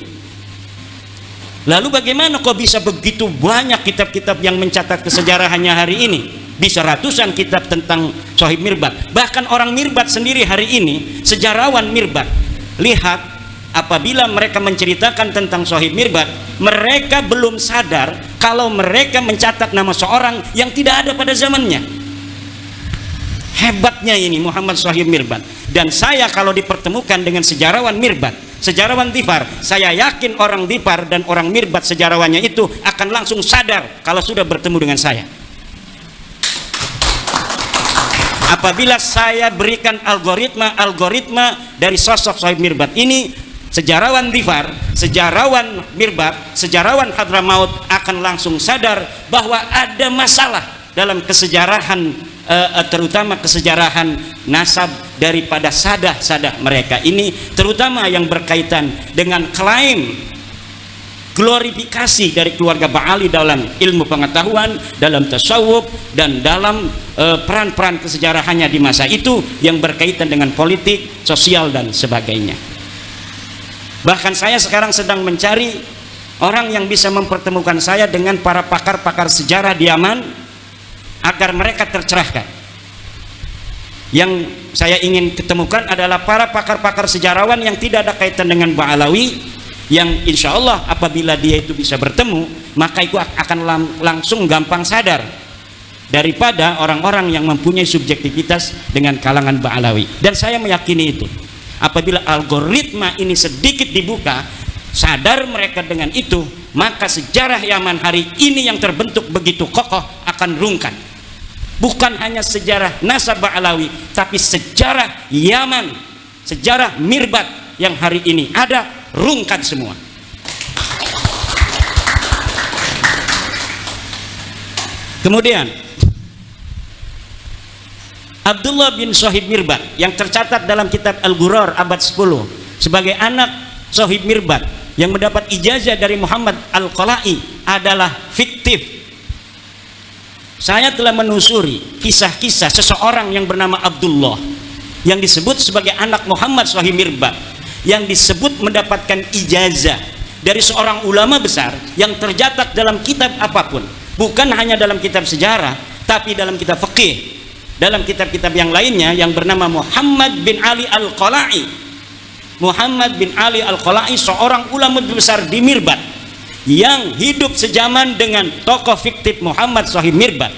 Lalu bagaimana kok bisa begitu banyak kitab-kitab yang mencatat kesejarahannya hari ini? Bisa ratusan kitab tentang Shahib Mirbat. Bahkan orang Mirbat sendiri hari ini, sejarawan Mirbat, lihat apabila mereka menceritakan tentang Shahib Mirbat, mereka belum sadar kalau mereka mencatat nama seorang yang tidak ada pada zamannya. Hebatnya ini Muhammad Shahib Mirbat. Dan saya kalau dipertemukan dengan sejarawan Mirbat, sejarawan Dhifar, saya yakin orang Dhifar dan orang Mirbat sejarawannya itu akan langsung sadar kalau sudah bertemu dengan saya. Apabila saya berikan algoritma dari sosok Shahib Mirbat ini, sejarawan Dhifar, sejarawan Mirbat, sejarawan Hadramaut akan langsung sadar bahwa ada masalah dalam kesejarahan, terutama kesejarahan nasab daripada sadah-sadah mereka ini, terutama yang berkaitan dengan klaim glorifikasi dari keluarga Ba'ali dalam ilmu pengetahuan, dalam tasawuf, dan dalam peran-peran kesejarahannya di masa itu yang berkaitan dengan politik, sosial, dan sebagainya. Bahkan saya sekarang sedang mencari orang yang bisa mempertemukan saya dengan para pakar-pakar sejarah di Yaman agar mereka tercerahkan. Yang saya ingin ketemukan adalah para pakar-pakar sejarawan yang tidak ada kaitan dengan Ba'alawi, yang insya Allah apabila dia itu bisa bertemu, maka itu akan langsung gampang sadar daripada orang-orang yang mempunyai subjektivitas dengan kalangan Ba'alawi. Dan saya meyakini itu, apabila algoritma ini sedikit dibuka, sadar mereka dengan itu, maka sejarah Yaman hari ini yang terbentuk begitu kokoh akan rungkat. Bukan hanya sejarah nasab Alawi, tapi sejarah Yaman, sejarah Mirbat yang hari ini ada, rungkat semua. Kemudian Abdullah bin Sohib Mirbat yang tercatat dalam kitab Al-Ghurar abad 10 sebagai anak Sohib Mirbat yang mendapat ijazah dari Muhammad Al-Qala'i adalah fiktif. Saya telah menusuri kisah-kisah seseorang yang bernama Abdullah yang disebut sebagai anak Muhammad Sohib Mirbat, yang disebut mendapatkan ijazah dari seorang ulama besar yang tercatat dalam kitab apapun, bukan hanya dalam kitab sejarah, tapi dalam kitab fikih, dalam kitab-kitab yang lainnya, yang bernama Muhammad bin Ali Al-Qala'i. Muhammad bin Ali Al-Qala'i seorang ulama besar di Mirbat yang hidup sejaman dengan tokoh fiktif Muhammad Sohib Mirbat.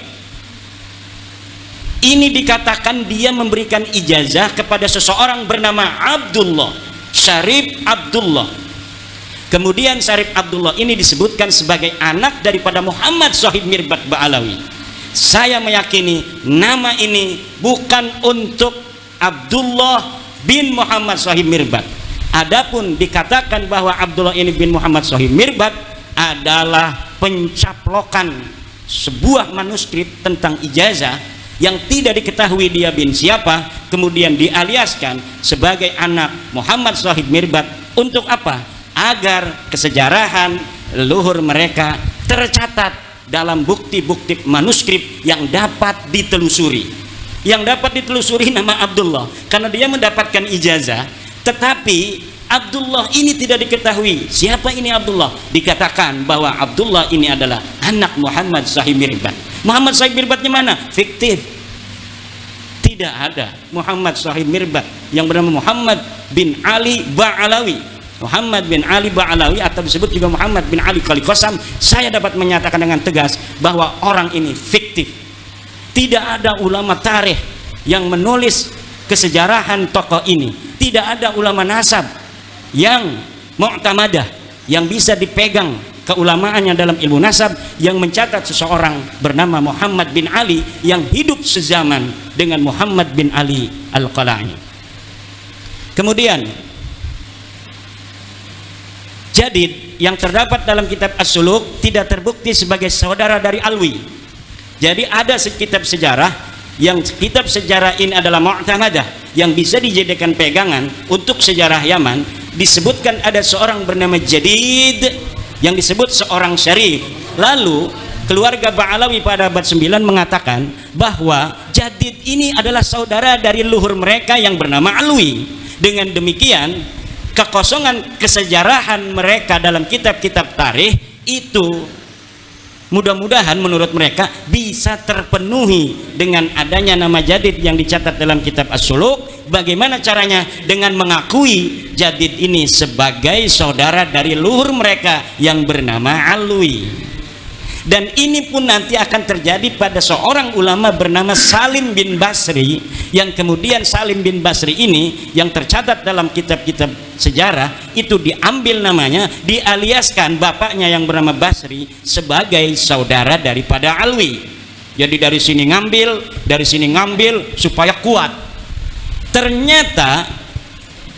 Ini dikatakan dia memberikan ijazah kepada seseorang bernama Abdullah, Syarif Abdullah. Kemudian Syarif Abdullah ini disebutkan sebagai anak daripada Muhammad Sohib Mirbat Ba'alawi. Saya meyakini nama ini bukan untuk Abdullah bin Muhammad Sohib Mirbat. Adapun dikatakan bahwa Abdullah ini bin Muhammad Sohib Mirbat adalah pencaplokan sebuah manuskrip tentang ijazah yang tidak diketahui dia bin siapa, kemudian dialiaskan sebagai anak Muhammad Sohib Mirbat. Untuk apa? Agar kesejarahan leluhur mereka tercatat dalam bukti-bukti manuskrip yang dapat ditelusuri. Yang dapat ditelusuri nama Abdullah karena dia mendapatkan ijazah, tetapi Abdullah ini tidak diketahui siapa ini Abdullah. Dikatakan bahwa Abdullah ini adalah anak Muhammad Sohib Mirbat. Muhammad Sohib Mirbatnya mana? Fiktif. Tidak ada Muhammad Sohib Mirbat yang bernama Muhammad bin Ali Ba'alawi. Muhammad bin Ali Ba'alawi atau disebut juga Muhammad bin Ali Qalikosam. Saya dapat menyatakan dengan tegas bahwa orang ini fiktif. Tidak ada ulama tarikh yang menulis kesejarahan tokoh ini. Tidak ada ulama nasab yang mu'tamadah, yang bisa dipegang keulamaannya dalam ilmu nasab, yang mencatat seseorang bernama Muhammad bin Ali yang hidup sezaman dengan Muhammad bin Ali Al-Qala'i. Kemudian Jadid yang terdapat dalam kitab As-Suluk tidak terbukti sebagai saudara dari Alwi. Jadi ada kitab sejarah yang kitab sejarah ini adalah mu'tamadah yang bisa dijadikan pegangan untuk sejarah Yaman. Disebutkan ada seorang bernama Jadid yang disebut seorang syarif. Lalu keluarga Ba'alawi pada abad 9 mengatakan bahwa Jadid ini adalah saudara dari leluhur mereka yang bernama Alwi. Dengan demikian kekosongan kesejarahan mereka dalam kitab-kitab tarikh itu mudah-mudahan menurut mereka bisa terpenuhi dengan adanya nama Jadid yang dicatat dalam kitab As-Suluk. Bagaimana caranya? Dengan mengakui Jadid ini sebagai saudara dari leluhur mereka yang bernama Alwi. Dan ini pun nanti akan terjadi pada seorang ulama bernama Salim bin Basri, yang kemudian Salim bin Basri ini yang tercatat dalam kitab-kitab sejarah itu diambil namanya, dialiaskan bapaknya yang bernama Basri sebagai saudara daripada Alwi. Jadi dari sini ngambil supaya kuat. Ternyata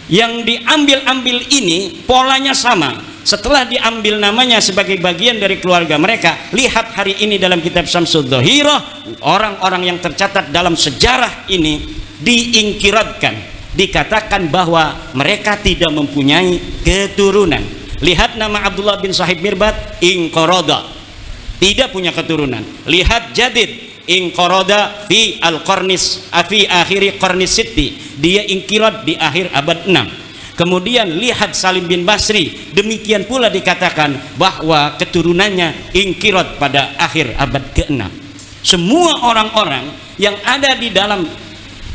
yang diambil-ambil ini polanya sama. Setelah diambil namanya sebagai bagian dari keluarga mereka, lihat hari ini dalam kitab Syamsud Dhahirah, orang-orang yang tercatat dalam sejarah ini diingkiratkan, dikatakan bahwa mereka tidak mempunyai keturunan. Lihat nama Abdullah bin Sohib Mirbat, inqarada, tidak punya keturunan. Lihat Jadid, inqarada fi al-qarnis fi akhiri qarnis sitti, dia ingkirat di akhir abad 6. Kemudian lihat Salim bin Basri, demikian pula dikatakan bahwa keturunannya ingkirat pada akhir abad ke-6. Semua orang-orang yang ada di dalam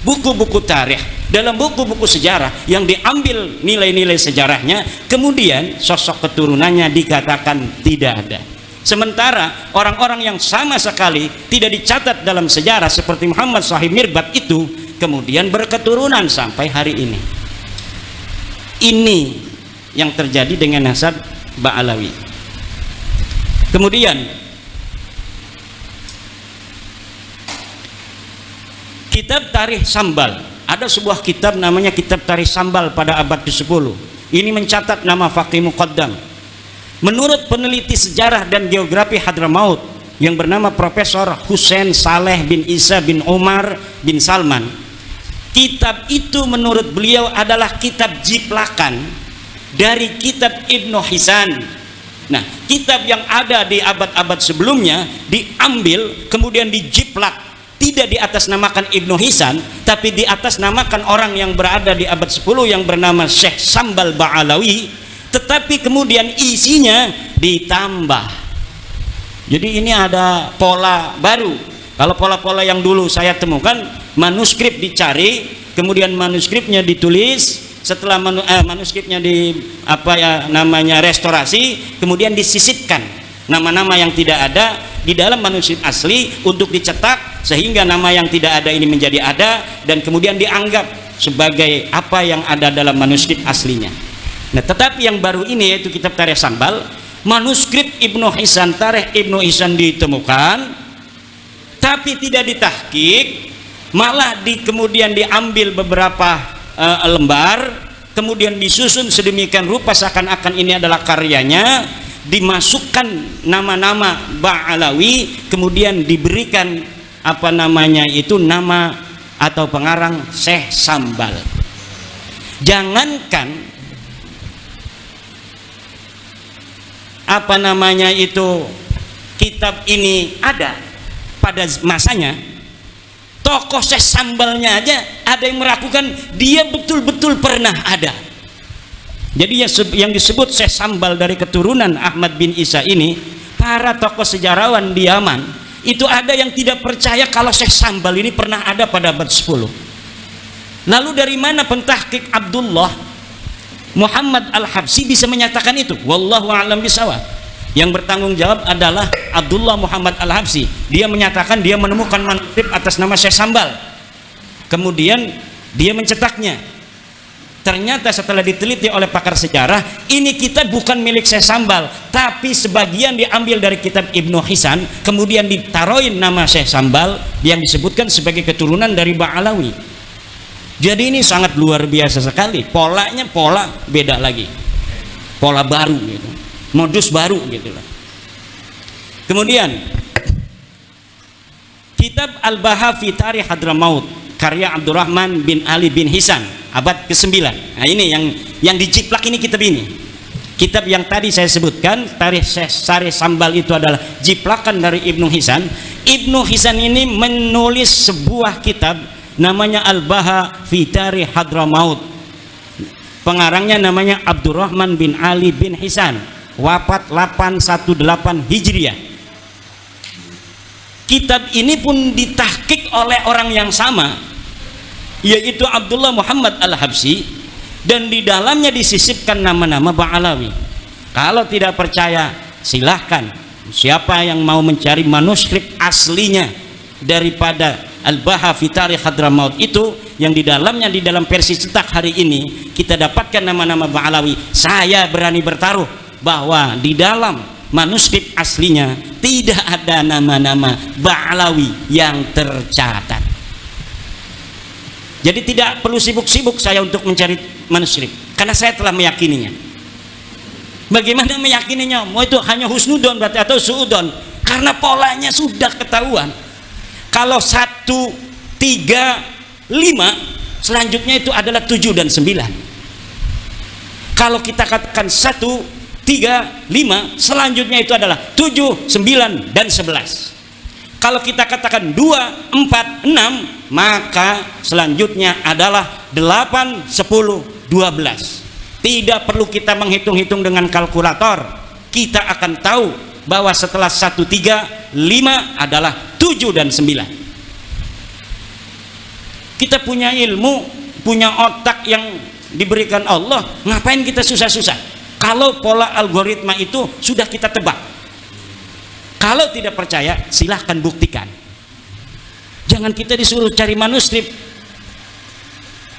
buku-buku tarikh, dalam buku-buku sejarah yang diambil nilai-nilai sejarahnya, kemudian sosok keturunannya dikatakan tidak ada. Sementara orang-orang yang sama sekali tidak dicatat dalam sejarah seperti Muhammad Sohib Mirbat itu kemudian berketurunan sampai hari ini. Ini yang terjadi dengan nasab Ba'alawi. Kemudian kitab Tarikh Sambal, ada sebuah kitab namanya kitab Tarikh Sambal pada abad ke-10. Ini mencatat nama faqih muqaddam. Menurut peneliti sejarah dan geografi Hadramaut yang bernama Profesor Hussein Saleh bin Isa bin Umar bin Salman, kitab itu menurut beliau adalah kitab jiplakan dari kitab Ibnu Hisan. Nah, kitab yang ada di abad-abad sebelumnya diambil kemudian dijiplak, tidak di atas namakan Ibnu Hisan, tapi di atas namakan orang yang berada di abad 10 yang bernama Syekh Sambal Ba'alawi, tetapi kemudian isinya ditambah. Jadi ini ada pola baru. Kalau pola-pola yang dulu saya temukan, manuskrip dicari, kemudian manuskripnya ditulis, setelah manuskripnya di restorasi, kemudian disisipkan nama-nama yang tidak ada di dalam manuskrip asli untuk dicetak, sehingga nama yang tidak ada ini menjadi ada, dan kemudian dianggap sebagai apa yang ada dalam manuskrip aslinya. Nah, tetapi yang baru ini yaitu kitab Tarikh Sambal, manuskrip Ibnu Hisan, Tarikh Ibnu Hisan ditemukan, tapi tidak ditahqiq, malah kemudian diambil beberapa lembar, kemudian disusun sedemikian rupa seakan-akan ini adalah karyanya, dimasukkan nama-nama Ba'alawi, kemudian diberikan nama atau pengarang Syekh Sambal. Jangankan kitab ini ada pada masanya, tokoh Syekh Sambalnya aja ada yang meragukan dia betul-betul pernah ada. Jadi yang disebut Syekh Sambal dari keturunan Ahmad bin Isa ini, para tokoh sejarawan di Yaman itu ada yang tidak percaya kalau Syekh Sambal ini pernah ada pada abad 10. Lalu dari mana pentahqiq Abdullah Muhammad Al-Habsi bisa menyatakan itu? Wallahu a'lam bishawab. Yang bertanggung jawab adalah Abdullah Muhammad Al-Habsi. Dia menyatakan dia menemukan manuskrip atas nama Syekh Sambal, kemudian dia mencetaknya. Ternyata setelah diteliti oleh pakar sejarah, ini kitab bukan milik Syekh Sambal, tapi sebagian diambil dari kitab Ibnu Hisan, kemudian ditaruhin nama Syekh Sambal yang disebutkan sebagai keturunan dari Ba'alawi. Jadi ini sangat luar biasa sekali. Polanya pola beda lagi, pola baru gitu, modus baru gitu loh. Kemudian kitab Al-Baha fi Tarikh Hadramaut karya Abdurrahman bin Ali bin Hisan abad ke-9. Nah, ini yang dijiplak ini kitab ini. Kitab yang tadi saya sebutkan Tarikh Sambal itu adalah jiplakan dari Ibnu Hisan. Ibnu Hisan ini menulis sebuah kitab namanya Al-Baha fi Tarikh Hadramaut. Pengarangnya namanya Abdurrahman bin Ali bin Hisan, wafat 818 Hijriah. Kitab ini pun ditahqiq oleh orang yang sama, yaitu Abdullah Muhammad Al-Habsi, dan di dalamnya disisipkan nama-nama Ba'alawi. Kalau tidak percaya, silahkan siapa yang mau mencari manuskrip aslinya daripada Al-Baha fi Tarikh Hadramaut itu, yang di dalamnya, di dalam versi cetak hari ini kita dapatkan nama-nama Ba'alawi. Saya berani bertaruh bahwa di dalam manuskrip aslinya tidak ada nama-nama Ba'alawi yang tercatat. Jadi tidak perlu sibuk-sibuk saya untuk mencari manuskrip, karena saya telah meyakininya. Bagaimana meyakininya? Mau itu hanya husnudon berarti atau suudon? Karena polanya sudah ketahuan. Kalau 1, 3, 5, selanjutnya itu adalah 7 dan 9. Kalau kita katakan 1, 3, 5, selanjutnya itu adalah 7, 9, dan 11. Kalau kita katakan 2, 4, 6, maka selanjutnya adalah 8, 10, 12. Tidak perlu kita menghitung-hitung dengan kalkulator. Kita akan tahu bahwa setelah 1, 3, 5 adalah 7 dan 9. Kita punya ilmu, punya otak yang diberikan Allah, ngapain kita susah-susah? Kalau pola algoritma itu sudah kita tebak. Kalau tidak percaya, silahkan buktikan. Jangan kita disuruh cari manuskrip.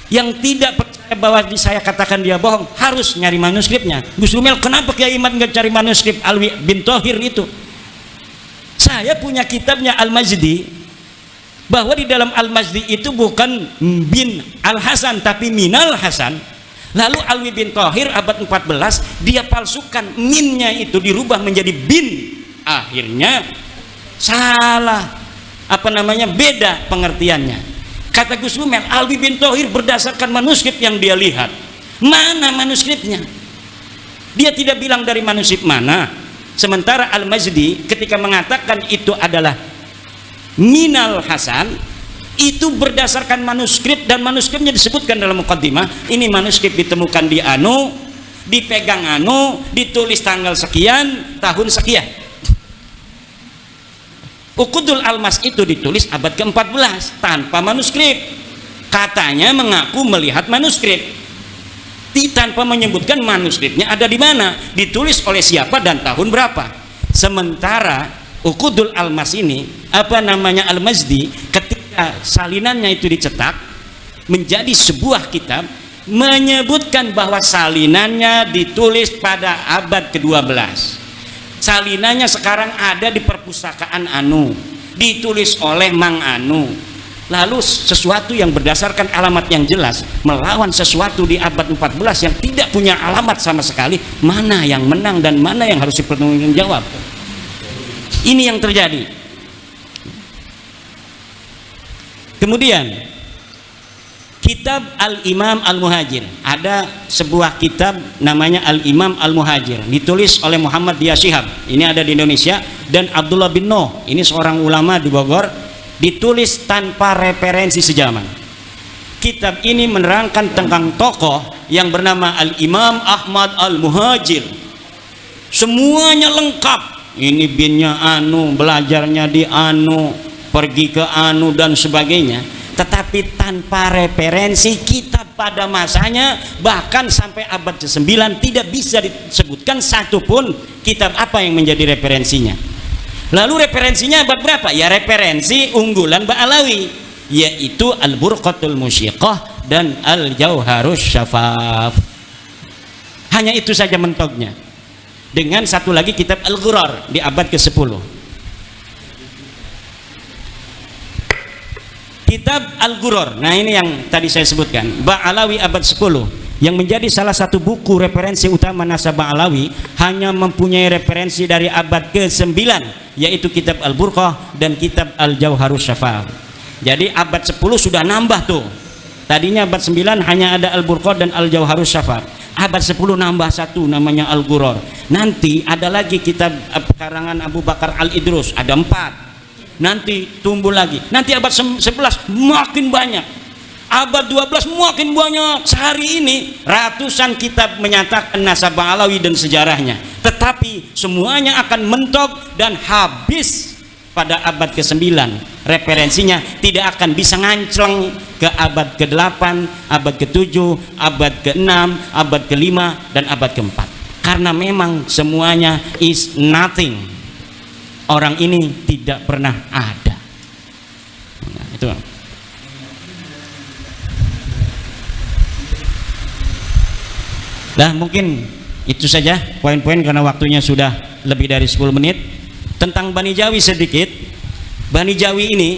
Yang tidak percaya bahwa saya katakan dia bohong, harus nyari manuskripnya. Gus Rumel, kenapa Kiai Imat nggak cari manuskrip Alwi bin Thohir itu? Saya punya kitabnya Al-Majdi, bahwa di dalam Al-Majdi itu bukan bin Al-Hasan tapi Minal Hasan. Lalu Alwi bin Thohir abad 14 dia palsukan, minnya itu dirubah menjadi bin, akhirnya salah, beda pengertiannya. Kata Gus Rumel, Alwi bin Thohir berdasarkan manuskrip yang dia lihat. Mana manuskripnya? Dia tidak bilang dari manuskrip mana. Sementara Al-Majdi ketika mengatakan itu adalah Minal Hasan, itu berdasarkan manuskrip, dan manuskripnya disebutkan dalam mukaddimah. Ini manuskrip ditemukan di anu, dipegang anu, ditulis tanggal sekian, tahun sekian. Uqudul Almas itu ditulis abad ke-14 tanpa manuskrip. Katanya mengaku melihat manuskrip, tanpa menyebutkan manuskripnya ada di mana, ditulis oleh siapa dan tahun berapa. Sementara Uqudul Almas ini, Al-Majdi, ketika salinannya itu dicetak menjadi sebuah kitab, menyebutkan bahwa salinannya ditulis pada abad ke-12. Salinannya sekarang ada di perpustakaan anu, ditulis oleh Mang Anu. Lalu sesuatu yang berdasarkan alamat yang jelas melawan sesuatu di abad 14 yang tidak punya alamat sama sekali, mana yang menang dan mana yang harus dipertanggungjawab? Ini yang terjadi. Kemudian kitab Al-Imam Al-Muhajir, ada sebuah kitab namanya Al-Imam Al-Muhajir, ditulis oleh Muhammad Dia Shihab, ini ada di Indonesia, dan Abdullah bin Noh, ini seorang ulama di Bogor, ditulis tanpa referensi sejaman. Kitab ini menerangkan tentang tokoh yang bernama Al-Imam Ahmad Al-Muhajir, semuanya lengkap, ini binnya anu, belajarnya di anu, pergi ke anu dan sebagainya, tetapi tanpa referensi. Kitab pada masanya bahkan sampai abad ke-9 tidak bisa disebutkan satupun kitab apa yang menjadi referensinya. Lalu referensinya abad berapa? Ya referensi unggulan Ba'alawi, yaitu Al-Burqatul Musyiqah dan Al-Jauharus Syafaf. Hanya itu saja mentoknya, dengan satu lagi kitab Al-Ghurar di abad ke-10. Kitab Al-Ghurar, nah ini yang tadi saya sebutkan, Ba'alawi abad 10, yang menjadi salah satu buku referensi utama nasab Ba'alawi, hanya mempunyai referensi dari abad ke-9, yaitu kitab Al-Burqah dan kitab Al-Jauharus Syafaf. Jadi abad 10 sudah nambah tuh, tadinya abad 9 hanya ada Al-Burqah dan Al-Jauharus Syafaf, abad 10 nambah satu namanya Al-Ghurar. Nanti ada lagi kitab karangan Abu Bakar Al-Idrus, ada 4. Nanti tumbuh lagi, nanti abad 11 makin banyak, abad 12 makin banyak. Sehari ini ratusan kitab menyatakan nasab Ba'alawi dan sejarahnya, tetapi semuanya akan mentok dan habis pada abad ke-9. Referensinya tidak akan bisa ngancleng ke abad ke-8, abad ke-7, abad ke-6, abad ke-5 dan abad ke-4, karena memang semuanya is nothing. Orang ini tidak pernah ada. Nah, itu. Nah, mungkin itu saja poin-poin karena waktunya sudah lebih dari 10 menit. Tentang Bani Jawi sedikit. Bani Jawi ini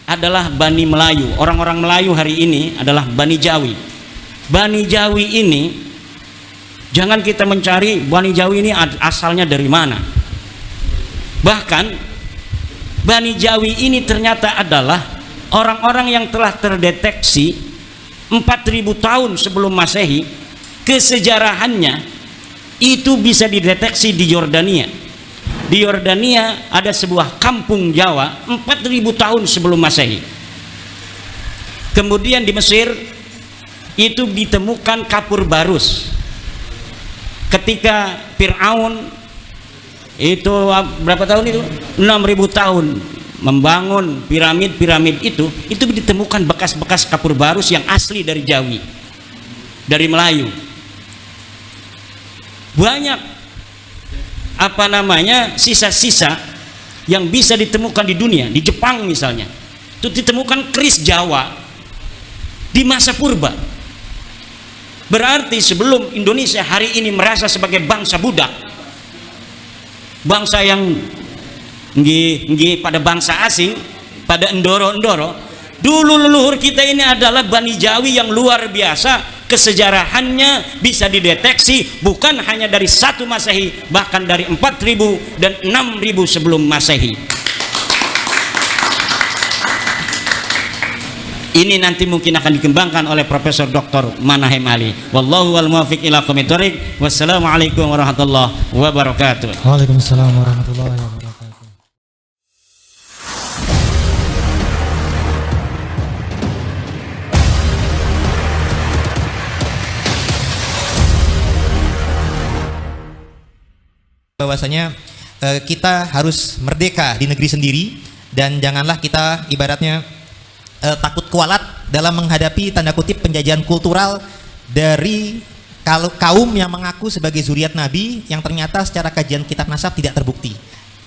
adalah Bani Melayu. Orang-orang Melayu hari ini adalah Bani Jawi. Bani Jawi ini, jangan kita mencari Bani Jawi ini asalnya dari mana. Bahkan Bani Jawi ini ternyata adalah orang-orang yang telah terdeteksi 4000 tahun sebelum Masehi. Kesejarahannya itu bisa dideteksi di Yordania. Di Yordania ada sebuah kampung Jawa 4000 tahun sebelum Masehi. Kemudian di Mesir itu ditemukan kapur barus. Ketika Fir'aun itu berapa tahun itu? 6000 tahun membangun piramid-piramid itu ditemukan bekas-bekas kapur barus yang asli dari Jawi, dari Melayu. Banyak sisa-sisa yang bisa ditemukan di dunia. Di Jepang misalnya itu ditemukan keris Jawa di masa purba. Berarti sebelum Indonesia hari ini merasa sebagai bangsa budak, bangsa yang pada bangsa asing, pada endoro-endoro, dulu leluhur kita ini adalah Bani Jawi yang luar biasa. Kesejarahannya bisa dideteksi bukan hanya dari 1 Masehi, bahkan dari 4000 dan 6000 sebelum Masehi. Ini nanti mungkin akan dikembangkan oleh Profesor Dr. Manahem Ali. Wallahu wal muwaffiq ila aqwamit thoriq. Wassalamualaikum warahmatullahi wabarakatuh. Waalaikumsalam warahmatullahi wabarakatuh. Bahwasanya kita harus merdeka di negeri sendiri, dan janganlah kita ibaratnya takut kualat dalam menghadapi tanda kutip penjajahan kultural dari kaum yang mengaku sebagai zuriat Nabi yang ternyata secara kajian kitab nasab tidak terbukti.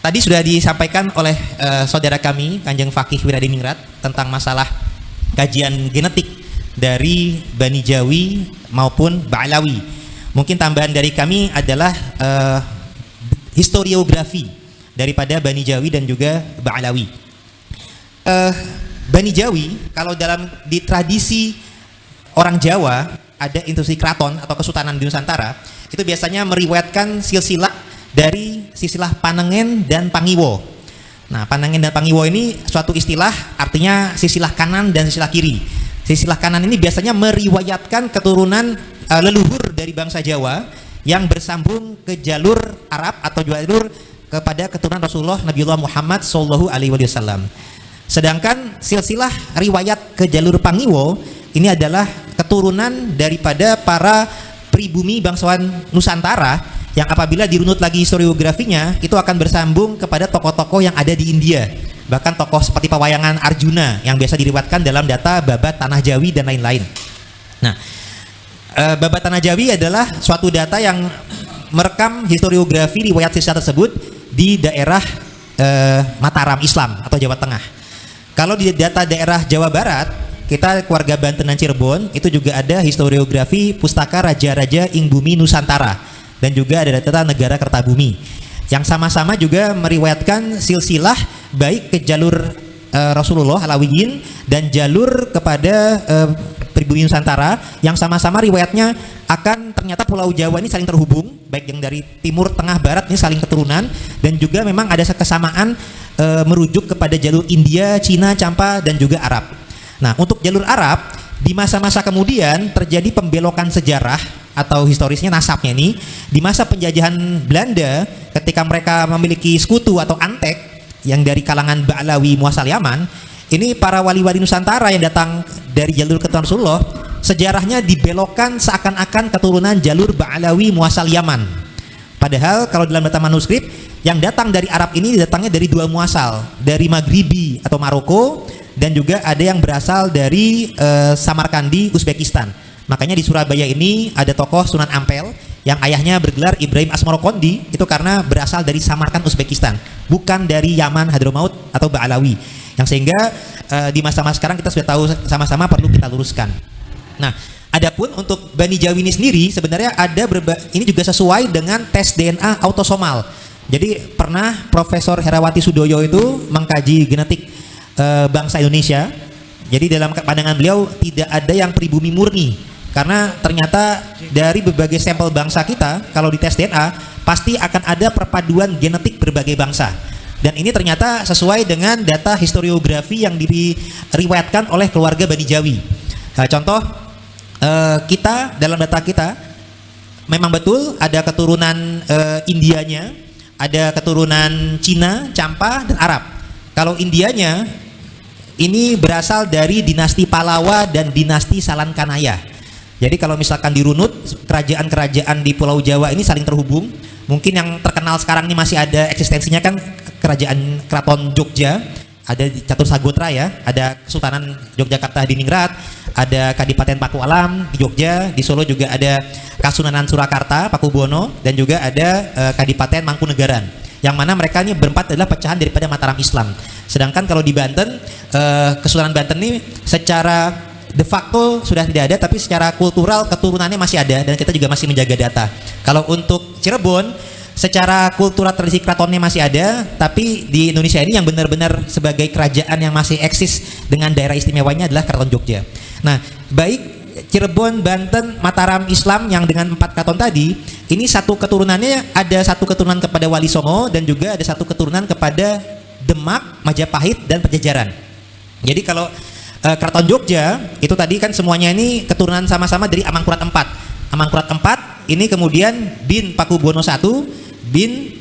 Tadi sudah disampaikan oleh saudara kami Kanjeng Fakih Wiradiningrat tentang masalah kajian genetik dari Bani Jawi maupun Ba'alawi. Mungkin tambahan dari kami adalah historiografi daripada Bani Jawi dan juga Ba'alawi. Bani Jawi, kalau di tradisi orang Jawa ada institusi keraton atau kesultanan di Nusantara, itu biasanya meriwayatkan silsilah dari silsilah Panengen dan Pangiwo. Nah, Panengen dan Pangiwo ini suatu istilah, artinya silsilah kanan dan silsilah kiri. Silsilah kanan ini biasanya meriwayatkan keturunan leluhur dari bangsa Jawa yang bersambung ke jalur Arab atau jalur kepada keturunan Rasulullah Nabiullah Muhammad Sallallahu Alaihi Wasallam. Sedangkan silsilah riwayat ke jalur Pangiwo ini adalah keturunan daripada para pribumi bangsawan Nusantara yang apabila dirunut lagi historiografinya itu akan bersambung kepada tokoh-tokoh yang ada di India. Bahkan tokoh seperti pewayangan Arjuna yang biasa diriwayatkan dalam data Babat Tanah Jawi dan lain-lain. Nah, Babat Tanah Jawi adalah suatu data yang merekam historiografi riwayat silsilah tersebut di daerah Mataram Islam atau Jawa Tengah. Kalau di data daerah Jawa Barat, kita keluarga Banten dan Cirebon itu juga ada historiografi Pustaka Raja-Raja Ing Bumi Nusantara, dan juga ada data Negara Kertabumi yang sama-sama juga meriwayatkan silsilah baik ke jalur Rasulullah Alawiyin dan jalur kepada pribumi Nusantara yang sama-sama riwayatnya akan ternyata Pulau Jawa ini saling terhubung, baik yang dari timur, tengah, barat ini saling keturunan, dan juga memang ada kesamaan merujuk kepada jalur India, Cina, Campa, dan juga Arab. Nah, untuk jalur Arab di masa-masa kemudian terjadi pembelokan sejarah atau historisnya nasabnya ini di masa penjajahan Belanda ketika mereka memiliki sekutu atau antek yang dari kalangan Ba'alawi muasal Yaman. Ini para wali-wali Nusantara yang datang dari jalur keturunan Rasulullah sejarahnya dibelokkan seakan-akan keturunan jalur Ba'alawi muasal Yaman. Padahal kalau dalam data manuskrip yang datang dari Arab ini datangnya dari dua muasal, dari Maghribi atau Maroko, dan juga ada yang berasal dari Samarkandi, Uzbekistan. Makanya di Surabaya ini ada tokoh Sunan Ampel yang ayahnya bergelar Ibrahim Asmarokondi, itu karena berasal dari Samarkand, Uzbekistan, bukan dari Yaman, Hadramaut atau Ba'alawi. Yang sehingga di masa-masa sekarang kita sudah tahu sama-sama perlu kita luruskan. Nah, adapun untuk Bani Jawi ini sendiri sebenarnya ini juga sesuai dengan tes DNA autosomal. Jadi pernah Profesor Herawati Sudoyo itu mengkaji genetik bangsa Indonesia. Jadi dalam pandangan beliau tidak ada yang pribumi murni, karena ternyata dari berbagai sampel bangsa kita kalau di tes DNA pasti akan ada perpaduan genetik berbagai bangsa. Dan ini ternyata sesuai dengan data historiografi yang diriwayatkan oleh keluarga Bani Jawi. Nah, contoh kita dalam data kita memang betul ada keturunan Indianya, ada keturunan Cina, Campa, dan Arab. Kalau Indianya ini berasal dari dinasti Palawa dan dinasti Salankanaya. Jadi kalau misalkan dirunut kerajaan-kerajaan di Pulau Jawa ini saling terhubung. Mungkin yang terkenal sekarang ini masih ada eksistensinya kan kerajaan Keraton Jogja, ada Catur Sagotra ya, ada Kesultanan Yogyakarta Hadiningrat, ada Kadipaten Pakualam di Jogja, di Solo juga ada Kasunanan Surakarta Pakubuwono, dan juga ada Kadipaten Mangkunegaran. Yang mana mereka ini berempat adalah pecahan daripada Mataram Islam. Sedangkan kalau di Banten, Kesultanan Banten ini secara de facto sudah tidak ada, tapi secara kultural keturunannya masih ada dan kita juga masih menjaga data. Kalau untuk Cirebon, secara kultural tradisi keratonnya masih ada, tapi di Indonesia ini yang benar-benar sebagai kerajaan yang masih eksis dengan daerah istimewanya adalah Keraton Jogja. Nah, baik Cirebon, Banten, Mataram Islam yang dengan 4 keraton tadi, ini satu keturunannya ada satu keturunan kepada Wali Songo dan juga ada satu keturunan kepada Demak, Majapahit dan Pajajaran. Jadi kalau Keraton Jogja itu tadi kan semuanya ini keturunan sama-sama dari Amangkurat IV. Amangkurat IV ini kemudian bin Pakubuwono I, bin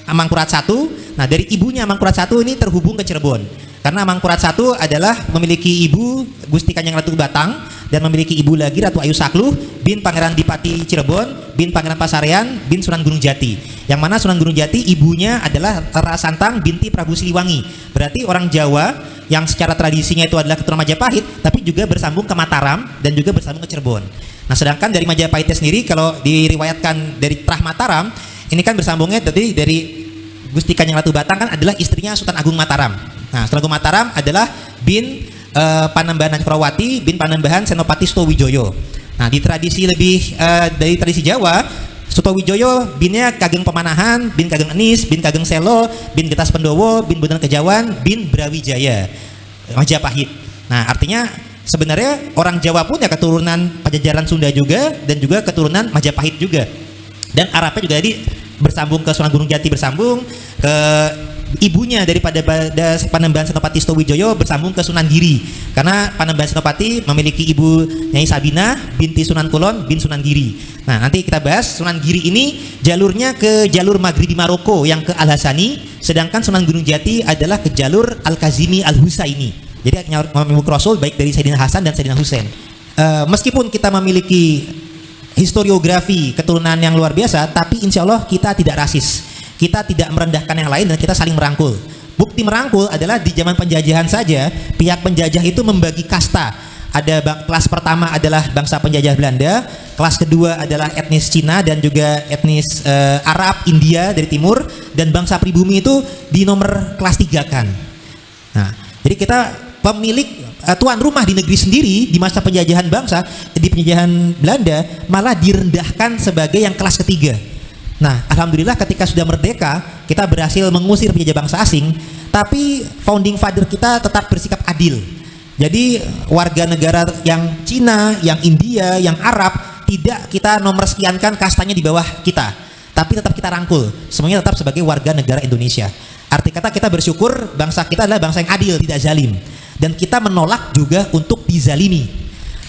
Amangkurat I. Nah, dari ibunya Amangkurat I ini terhubung ke Cirebon. Karena Amangkurat I adalah memiliki ibu Gusti Kanjeng Ratu Batang dan memiliki ibu lagi Ratu Ayu Sakluh bin Pangeran Dipati Cirebon, bin Pangeran Pasarean, bin Sunan Gunung Jati. Yang mana Sunan Gunung Jati ibunya adalah Rara Santang binti Prabu Siliwangi. Berarti orang Jawa yang secara tradisinya itu adalah keturunan Majapahit, tapi juga bersambung ke Mataram dan juga bersambung ke Cirebon. Nah, sedangkan dari Majapahitnya sendiri kalau diriwayatkan dari Trah Mataram, ini kan bersambungnya dari Gusti Kanjeng Ratu Batang kan adalah istrinya Sultan Agung Mataram. Nah, Sultan Agung Mataram adalah bin Panembahan Surawati bin Panembahan Senopati Sutowijoyo. Nah, di tradisi lebih dari tradisi Jawa, Sutowijoyo binnya Kageng Pemanahan, bin Kageng Enis, bin Kageng Selo, bin Getas Pendowo, bin Bondan Kejawan, bin Brawijaya, Majapahit. Nah, artinya sebenarnya orang Jawa pun ya keturunan Pajajaran Sunda juga dan juga keturunan Majapahit juga. Dan Arabnya juga tadi bersambung ke Sunan Gunung Jati, bersambung ke ibunya daripada Panembahan Senopati Sutowijoyo bersambung ke Sunan Giri, karena Panembahan Senopati memiliki ibu Nyai Sabina binti Sunan Kulon bin Sunan Giri. Nah, nanti kita bahas Sunan Giri ini jalurnya ke jalur Maghribi Maroko yang ke Al Hasani, sedangkan Sunan Gunung Jati adalah ke jalur Al Kazimi Al Husaini. Jadi memiliki Rasul baik dari Sayyidina Hasan dan Sayyidina Husain. Meskipun kita memiliki historiografi keturunan yang luar biasa, tapi insya Allah kita tidak rasis. Kita tidak merendahkan yang lain dan kita saling merangkul. Bukti merangkul adalah di zaman penjajahan saja, pihak penjajah itu membagi kasta. Ada kelas pertama adalah bangsa penjajah Belanda, kelas kedua adalah etnis Cina dan juga etnis Arab, India dari timur, dan bangsa pribumi itu di nomor kelas 3 kan. Nah, jadi kita pemilik tuan rumah di negeri sendiri di masa penjajahan bangsa, di penjajahan Belanda malah direndahkan sebagai yang kelas ketiga. Nah, alhamdulillah ketika sudah merdeka, kita berhasil mengusir penjajah bangsa asing, tapi founding father kita tetap bersikap adil. Jadi warga negara yang Cina, yang India, yang Arab tidak kita nomor sekiankan kastanya di bawah kita, tapi tetap kita rangkul. Semuanya tetap sebagai warga negara Indonesia. Arti kata kita bersyukur bangsa kita adalah bangsa yang adil, tidak zalim, dan kita menolak juga untuk dizalimi.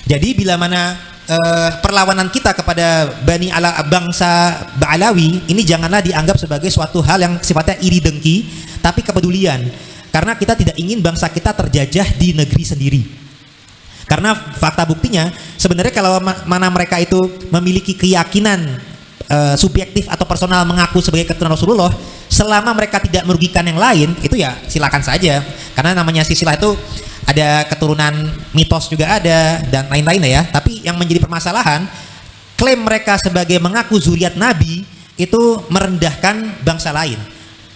Jadi bila mana perlawanan kita kepada bangsa Ba'alawi ini janganlah dianggap sebagai suatu hal yang sifatnya iri dengki, tapi kepedulian, karena kita tidak ingin bangsa kita terjajah di negeri sendiri. Karena fakta buktinya sebenarnya kalau mana mereka itu memiliki keyakinan subjektif atau personal mengaku sebagai keturunan Rasulullah, selama mereka tidak merugikan yang lain, itu ya silakan saja, karena namanya silsilah itu ada keturunan mitos juga ada dan lain-lain ya. Tapi yang menjadi permasalahan, klaim mereka sebagai mengaku zuriat Nabi itu merendahkan bangsa lain.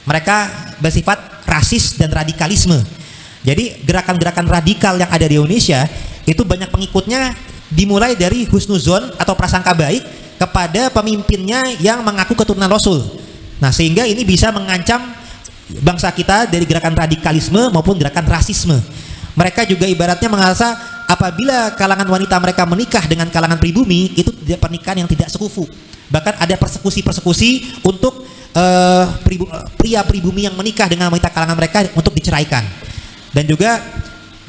Mereka bersifat rasis dan radikalisme. Jadi gerakan-gerakan radikal yang ada di Indonesia itu banyak pengikutnya dimulai dari husnuzon atau prasangka baik kepada pemimpinnya yang mengaku keturunan Rasul. Nah, sehingga ini bisa mengancam bangsa kita dari gerakan radikalisme maupun gerakan rasisme. Mereka juga ibaratnya merasa apabila kalangan wanita mereka menikah dengan kalangan pribumi, itu tidak pernikahan yang tidak sekufu. Bahkan ada persekusi-persekusi untuk pria pribumi yang menikah dengan wanita kalangan mereka untuk diceraikan. Dan juga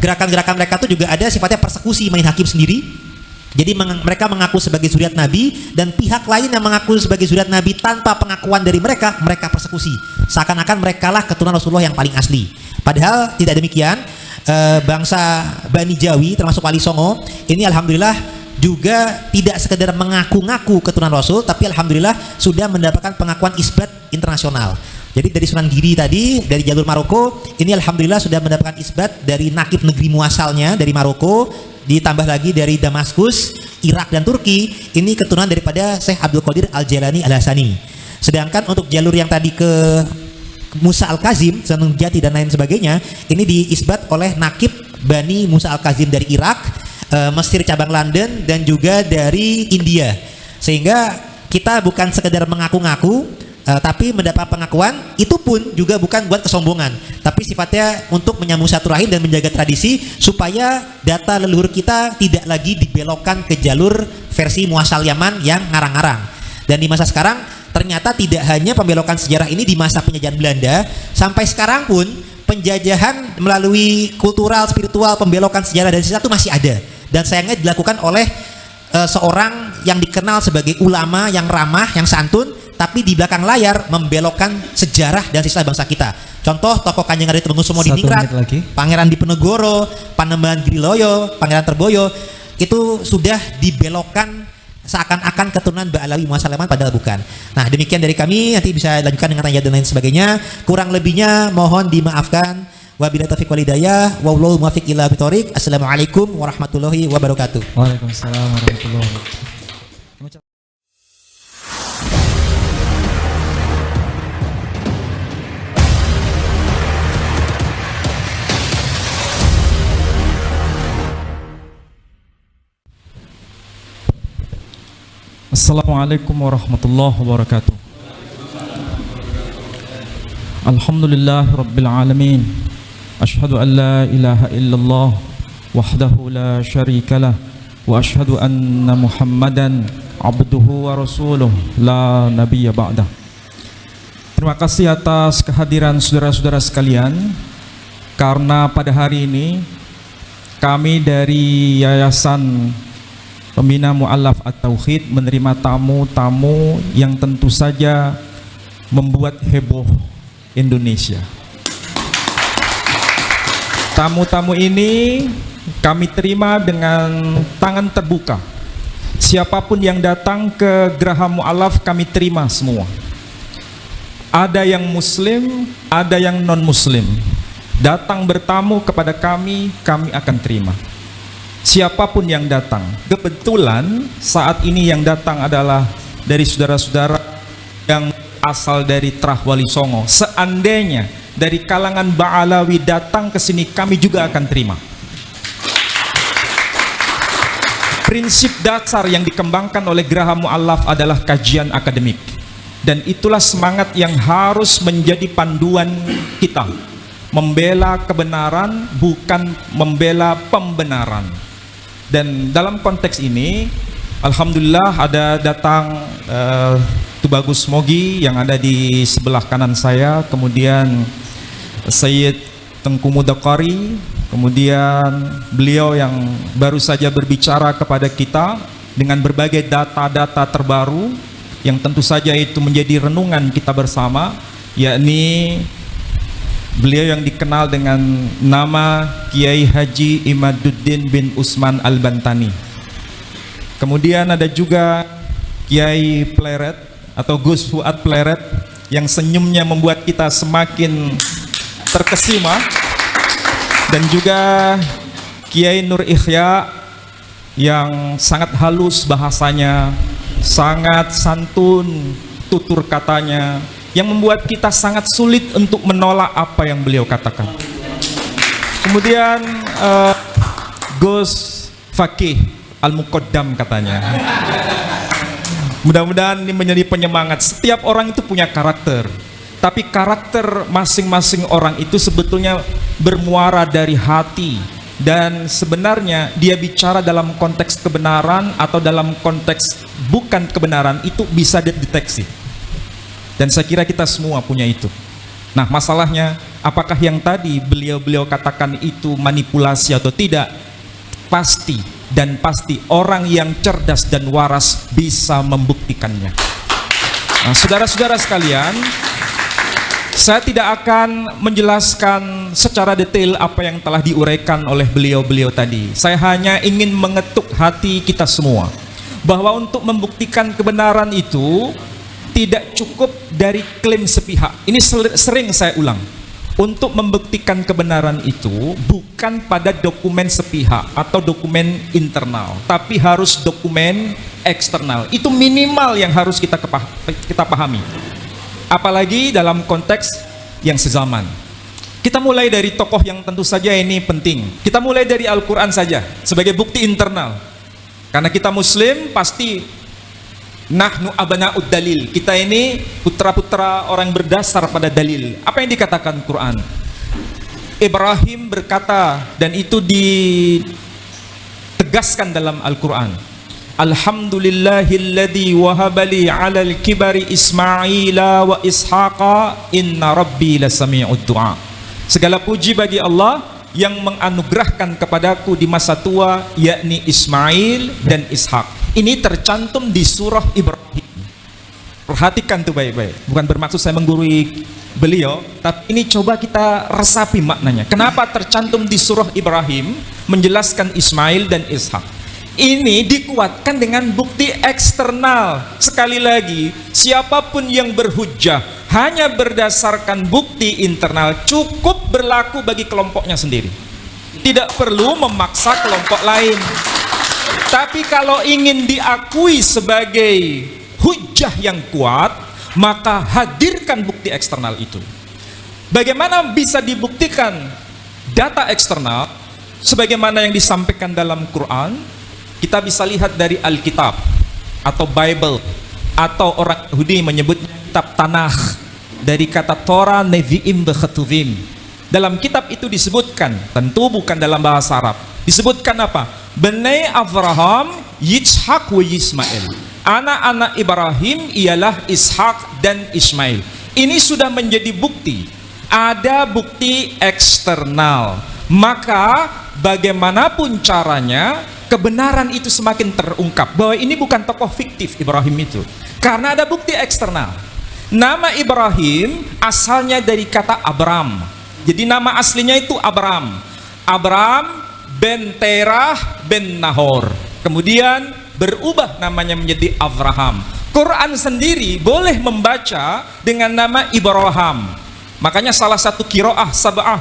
gerakan-gerakan mereka itu juga ada sifatnya persekusi main hakim sendiri. Jadi mereka mengaku sebagai zuriat Nabi, dan pihak lain yang mengaku sebagai zuriat Nabi tanpa pengakuan dari mereka persekusi. Seakan-akan merekalah keturunan Rasulullah yang paling asli. Padahal tidak demikian. Bangsa Bani Jawi termasuk Wali Songo ini alhamdulillah juga tidak sekedar mengaku-ngaku keturunan Rasul, tapi alhamdulillah sudah mendapatkan pengakuan isbat internasional. Jadi dari Sunan Giri tadi, dari jalur Maroko, ini alhamdulillah sudah mendapatkan isbat dari nakib negeri muasalnya dari Maroko, ditambah lagi dari Damaskus, Irak dan Turki, ini keturunan daripada Syekh Abdul Qadir Al-Jailani Al-Hasani. Sedangkan untuk jalur yang tadi ke Musa Al-Kazim, Senun Jati dan lain sebagainya, ini diisbat oleh nakib Bani Musa Al-Kazim dari Irak, Mesir cabang London, dan juga dari India. Sehingga kita bukan sekedar mengaku-ngaku, tapi mendapat pengakuan itu pun juga bukan buat kesombongan, tapi sifatnya untuk menyambung silaturahim dan menjaga tradisi supaya data leluhur kita tidak lagi dibelokkan ke jalur versi muasal Yaman yang ngarang-ngarang. Dan di masa sekarang ternyata tidak hanya pembelokan sejarah ini di masa penjajahan Belanda, sampai sekarang pun penjajahan melalui kultural, spiritual, pembelokan sejarah dan sejarah itu masih ada, dan sayangnya dilakukan oleh seorang yang dikenal sebagai ulama yang ramah, yang santun, tapi di belakang layar membelokkan sejarah dan sisa bangsa kita. Contoh tokoh Kanjeng Ratu Temengkusumo di Ningrat, Pangeran Diponegoro, Panembahan Griloyo, Pangeran Terboyo, itu sudah dibelokkan seakan-akan keturunan Ba'alawi Muasalaman, padahal bukan. Nah, demikian dari kami, nanti bisa lanjutkan dengan tanya dan lain sebagainya. Kurang lebihnya mohon dimaafkan. Wabillahi taufiq wal hidayah, wallahu muwaffiq ila bitariq. Assalamualaikum warahmatullahi wabarakatuh. Waalaikumsalam warahmatullahi wabarakatuh. Assalamualaikum warahmatullahi wabarakatuh. Alhamdulillah rabbil alamin. Ashhadu an la ilaha illallah wahdahu la syarikalah wa ashhadu anna Muhammadan abduhu wa rasuluh la nabiyya ba'dah. Terima kasih atas kehadiran saudara-saudara sekalian, karena pada hari ini kami dari Yayasan Pembina Mu'allaf At-Tauhid menerima tamu-tamu yang tentu saja membuat heboh Indonesia. Tamu-tamu ini kami terima dengan tangan terbuka. Siapapun yang datang ke Geraha Mu'allaf kami terima semua. Ada yang muslim, ada yang non-muslim. Datang bertamu kepada kami akan terima. Siapapun yang datang. Kebetulan saat ini yang datang adalah dari saudara-saudara yang asal dari Trah Wali Songo. Seandainya dari kalangan Ba'alawi datang ke sini, kami juga akan terima. Prinsip dasar yang dikembangkan oleh Geraha Mu'allaf adalah kajian akademik, dan itulah semangat yang harus menjadi panduan kita. Membela kebenaran, bukan membela pembenaran. Dan dalam konteks ini, alhamdulillah ada datang Tubagus Mogi yang ada di sebelah kanan saya, kemudian Sayyid Tengku Mudakari, kemudian beliau yang baru saja berbicara kepada kita dengan berbagai data-data terbaru yang tentu saja itu menjadi renungan kita bersama, yakni beliau yang dikenal dengan nama Kiai Haji Imaduddin bin Usman Al-Bantani. Kemudian ada juga Kiai Pleret atau Gus Fuad Pleret yang senyumnya membuat kita semakin terkesima, dan juga Kiai Nur Ikhya yang sangat halus bahasanya, sangat santun tutur katanya, yang membuat kita sangat sulit untuk menolak apa yang beliau katakan. Kemudian Gus Fakih Al-Muqaddam katanya. Mudah-mudahan ini menjadi penyemangat. Setiap orang itu punya karakter, tapi karakter masing-masing orang itu sebetulnya bermuara dari hati, dan sebenarnya dia bicara dalam konteks kebenaran atau dalam konteks bukan kebenaran itu bisa dideteksi. Dan saya kira kita semua punya itu. Nah, masalahnya apakah yang tadi beliau katakan itu manipulasi atau tidak? Pasti dan pasti orang yang cerdas dan waras bisa membuktikannya. Nah, saudara-saudara sekalian, saya tidak akan menjelaskan secara detail apa yang telah diuraikan oleh beliau-beliau tadi. Saya hanya ingin mengetuk hati kita semua bahwa untuk membuktikan kebenaran itu tidak cukup dari klaim sepihak. Ini sering saya ulang. Untuk membuktikan kebenaran itu bukan pada dokumen sepihak atau dokumen internal, tapi harus dokumen eksternal. Itu minimal yang harus kita pahami. Apalagi dalam konteks yang sezaman. Kita mulai dari tokoh yang tentu saja ini penting. Kita mulai dari Al-Quran saja sebagai bukti internal. Karena kita Muslim pasti nahnu abana'ud dalil. Kita ini putra-putra orang berdasar pada dalil. Apa yang dikatakan Quran? Ibrahim berkata, dan itu ditegaskan dalam Al-Quran. Alhamdulillahilladzi wahabali alal kibari Ismaila wa Ishaqa inna rabbi lasami'ud du'a. Segala puji bagi Allah yang menganugerahkan kepadaku di masa tua, yakni Ismail dan Ishak. Ini tercantum di surah Ibrahim. Perhatikan tuh baik-baik. Bukan bermaksud saya menggurui beliau, tapi ini coba kita resapi maknanya. Kenapa tercantum di surah Ibrahim menjelaskan Ismail dan Ishak? Ini dikuatkan dengan bukti eksternal. Sekali lagi, siapapun yang berhujjah hanya berdasarkan bukti internal cukup berlaku bagi kelompoknya sendiri. Tidak perlu memaksa kelompok lain. Tapi kalau ingin diakui sebagai hujjah yang kuat, maka hadirkan bukti eksternal itu. Bagaimana bisa dibuktikan data eksternal? Sebagaimana yang disampaikan dalam Quran, kita bisa lihat dari Alkitab atau Bible, atau orang Yahudi menyebutnya kitab Tanakh, dari kata Torah, Nevi'im, Bekhetuvim. Dalam kitab itu disebutkan, tentu bukan dalam bahasa Arab, disebutkan apa? Bnei Avraham, Yitzhak wa Yismail. Anak-anak Ibrahim ialah Ishak dan Ismail. Ini sudah menjadi bukti. Ada bukti eksternal. Maka bagaimanapun caranya, kebenaran itu semakin terungkap bahwa ini bukan tokoh fiktif Ibrahim itu, karena ada bukti eksternal. Nama Ibrahim asalnya dari kata Abram. Jadi nama aslinya itu Abram. Abram ben Terah ben Nahor. Kemudian berubah namanya menjadi Avraham. Quran sendiri boleh membaca dengan nama Ibrahim. Makanya salah satu qiraah sab'ah,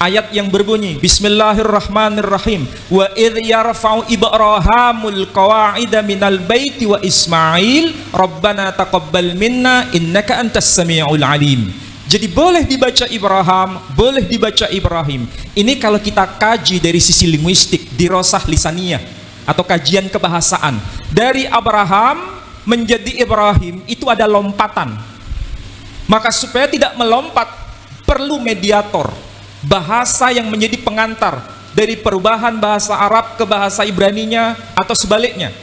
ayat yang berbunyi Bismillahirrahmanirrahim, wa idh yarfa'u Ibrahimul qawa'ida minal baiti wa Ismail rabbana taqabbal minna innaka antas sami'ul alim. Jadi boleh dibaca Ibrahim, boleh dibaca Ibrahim. Ini kalau kita kaji dari sisi linguistik, dirosah lisaniyah atau kajian kebahasaan. Dari Abraham menjadi Ibrahim itu ada lompatan. Maka supaya tidak melompat perlu mediator, bahasa yang menjadi pengantar dari perubahan bahasa Arab ke bahasa Ibraninya atau sebaliknya.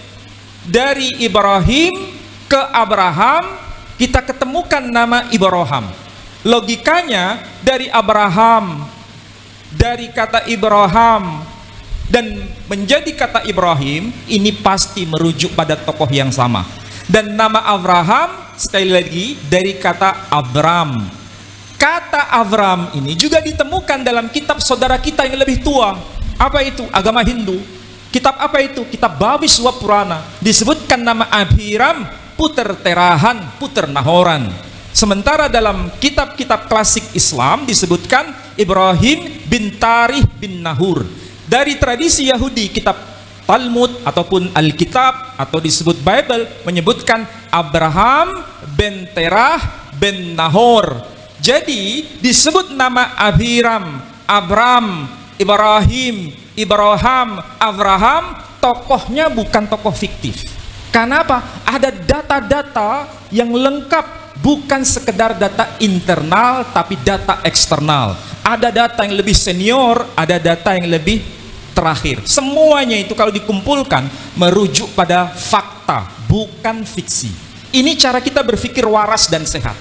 Dari Ibrahim ke Abraham kita ketemukan nama Ibrahim. Logikanya dari Abraham, dari kata Ibrahim dan menjadi kata Ibrahim, ini pasti merujuk pada tokoh yang sama. Dan nama Abraham sekali lagi dari kata Abram. Kata Avram ini juga ditemukan dalam kitab saudara kita yang lebih tua. Apa itu? Agama Hindu. Kitab apa itu? Kitab Bhaviswa Purana. Disebutkan nama Abhiram, puter Terahan, puter Nahoran. Sementara dalam kitab-kitab klasik Islam disebutkan Ibrahim bin Tarih bin Nahur. Dari tradisi Yahudi, kitab Talmud ataupun Alkitab atau disebut Bible menyebutkan Abraham bin Terah bin Nahor. Jadi disebut nama Abhiram, Abram, Ibrahim, Avraham, tokohnya bukan tokoh fiktif. Karena apa? Ada data-data yang lengkap, bukan sekedar data internal tapi data eksternal. Ada data yang lebih senior, ada data yang lebih terakhir. Semuanya itu kalau dikumpulkan merujuk pada fakta, bukan fiksi. Ini cara kita berpikir waras dan sehat.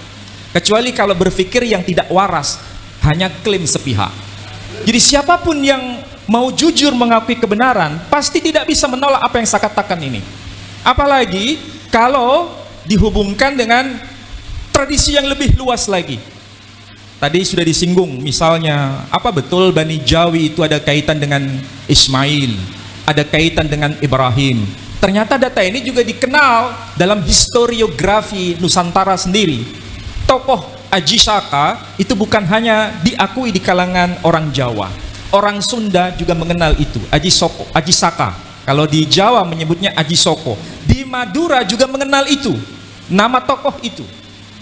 Kecuali kalau berpikir yang tidak waras, hanya klaim sepihak. Jadi siapapun yang mau jujur mengakui kebenaran, pasti tidak bisa menolak apa yang saya katakan ini. Apalagi kalau dihubungkan dengan tradisi yang lebih luas lagi. Tadi sudah disinggung, misalnya, apa betul Bani Jawi itu ada kaitan dengan Ismail, ada kaitan dengan Ibrahim. Ternyata data ini juga dikenal dalam historiografi Nusantara sendiri. Tokoh Aji Saka itu bukan hanya diakui di kalangan orang Jawa, orang Sunda juga mengenal itu, Aji Saka. Kalau di Jawa menyebutnya Aji Soko, di Madura juga mengenal itu, nama tokoh itu.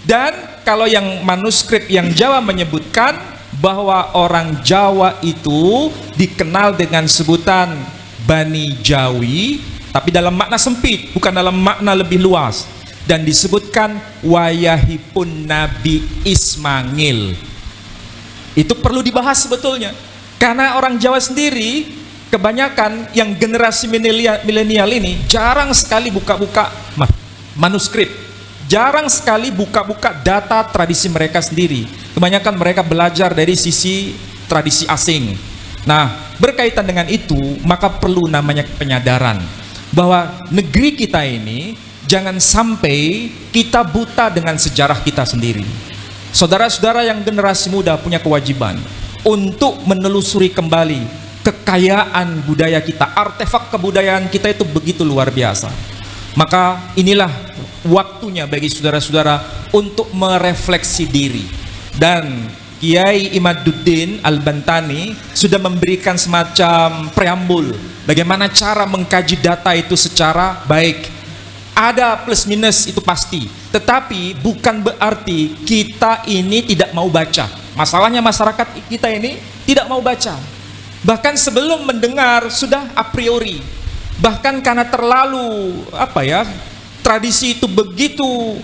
Dan kalau yang manuskrip yang Jawa menyebutkan bahwa orang Jawa itu dikenal dengan sebutan Bani Jawi, tapi dalam makna sempit, bukan dalam makna lebih luas. Dan disebutkan wayahipun Nabi Ismail. Itu perlu dibahas sebetulnya. Karena orang Jawa sendiri, kebanyakan yang generasi milenial ini jarang sekali buka-buka manuskrip. Jarang sekali buka-buka data tradisi mereka sendiri. Kebanyakan mereka belajar dari sisi tradisi asing. Nah, berkaitan dengan itu, maka perlu namanya penyadaran bahwa negeri kita ini jangan sampai kita buta dengan sejarah kita sendiri. Saudara-saudara yang generasi muda punya kewajiban untuk menelusuri kembali kekayaan budaya kita, artefak kebudayaan kita itu begitu luar biasa. Maka inilah waktunya bagi saudara-saudara untuk merefleksi diri. Dan Kiai Imaduddin Al-Bantani sudah memberikan semacam preambul bagaimana cara mengkaji data itu secara baik. Ada plus minus itu pasti, tetapi bukan berarti kita ini tidak mau baca. Masalahnya masyarakat kita ini tidak mau baca. Bahkan sebelum mendengar sudah a priori. Bahkan karena terlalu tradisi itu begitu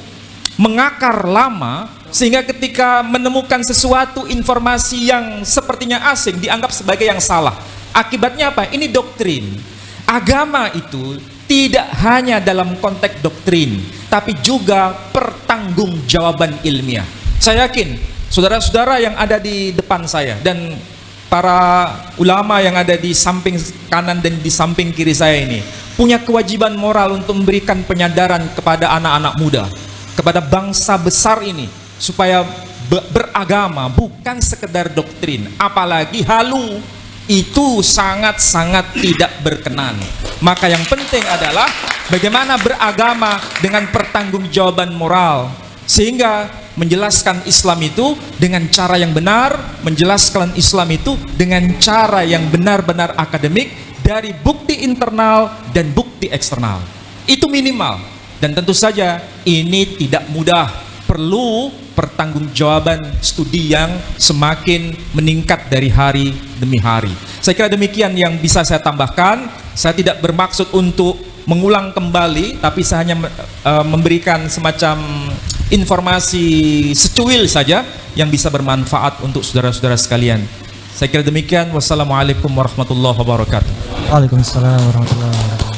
mengakar lama, sehingga ketika menemukan sesuatu informasi yang sepertinya asing dianggap sebagai yang salah. Akibatnya apa? Ini doktrin. Agama itu tidak hanya dalam konteks doktrin, tapi juga pertanggungjawaban ilmiah. Saya yakin saudara-saudara yang ada di depan saya dan para ulama yang ada di samping kanan dan di samping kiri saya ini punya kewajiban moral untuk memberikan penyadaran kepada anak-anak muda, kepada bangsa besar ini, supaya beragama bukan sekedar doktrin, apalagi halu. Itu sangat-sangat tidak berkenan. Maka yang penting adalah bagaimana beragama dengan pertanggungjawaban moral, sehingga menjelaskan Islam itu dengan cara yang benar, menjelaskan Islam itu dengan cara yang benar-benar akademik dari bukti internal dan bukti eksternal. Itu minimal. Dan tentu saja ini tidak mudah. Perlu pertanggungjawaban studi yang semakin meningkat dari hari demi hari. Saya kira demikian yang bisa saya tambahkan. Saya tidak bermaksud untuk mengulang kembali, tapi saya hanya memberikan semacam informasi secuil saja yang bisa bermanfaat untuk saudara-saudara sekalian. Saya kira demikian. Wassalamualaikum warahmatullahi wabarakatuh. Waalaikumsalam warahmatullahi wabarakatuh.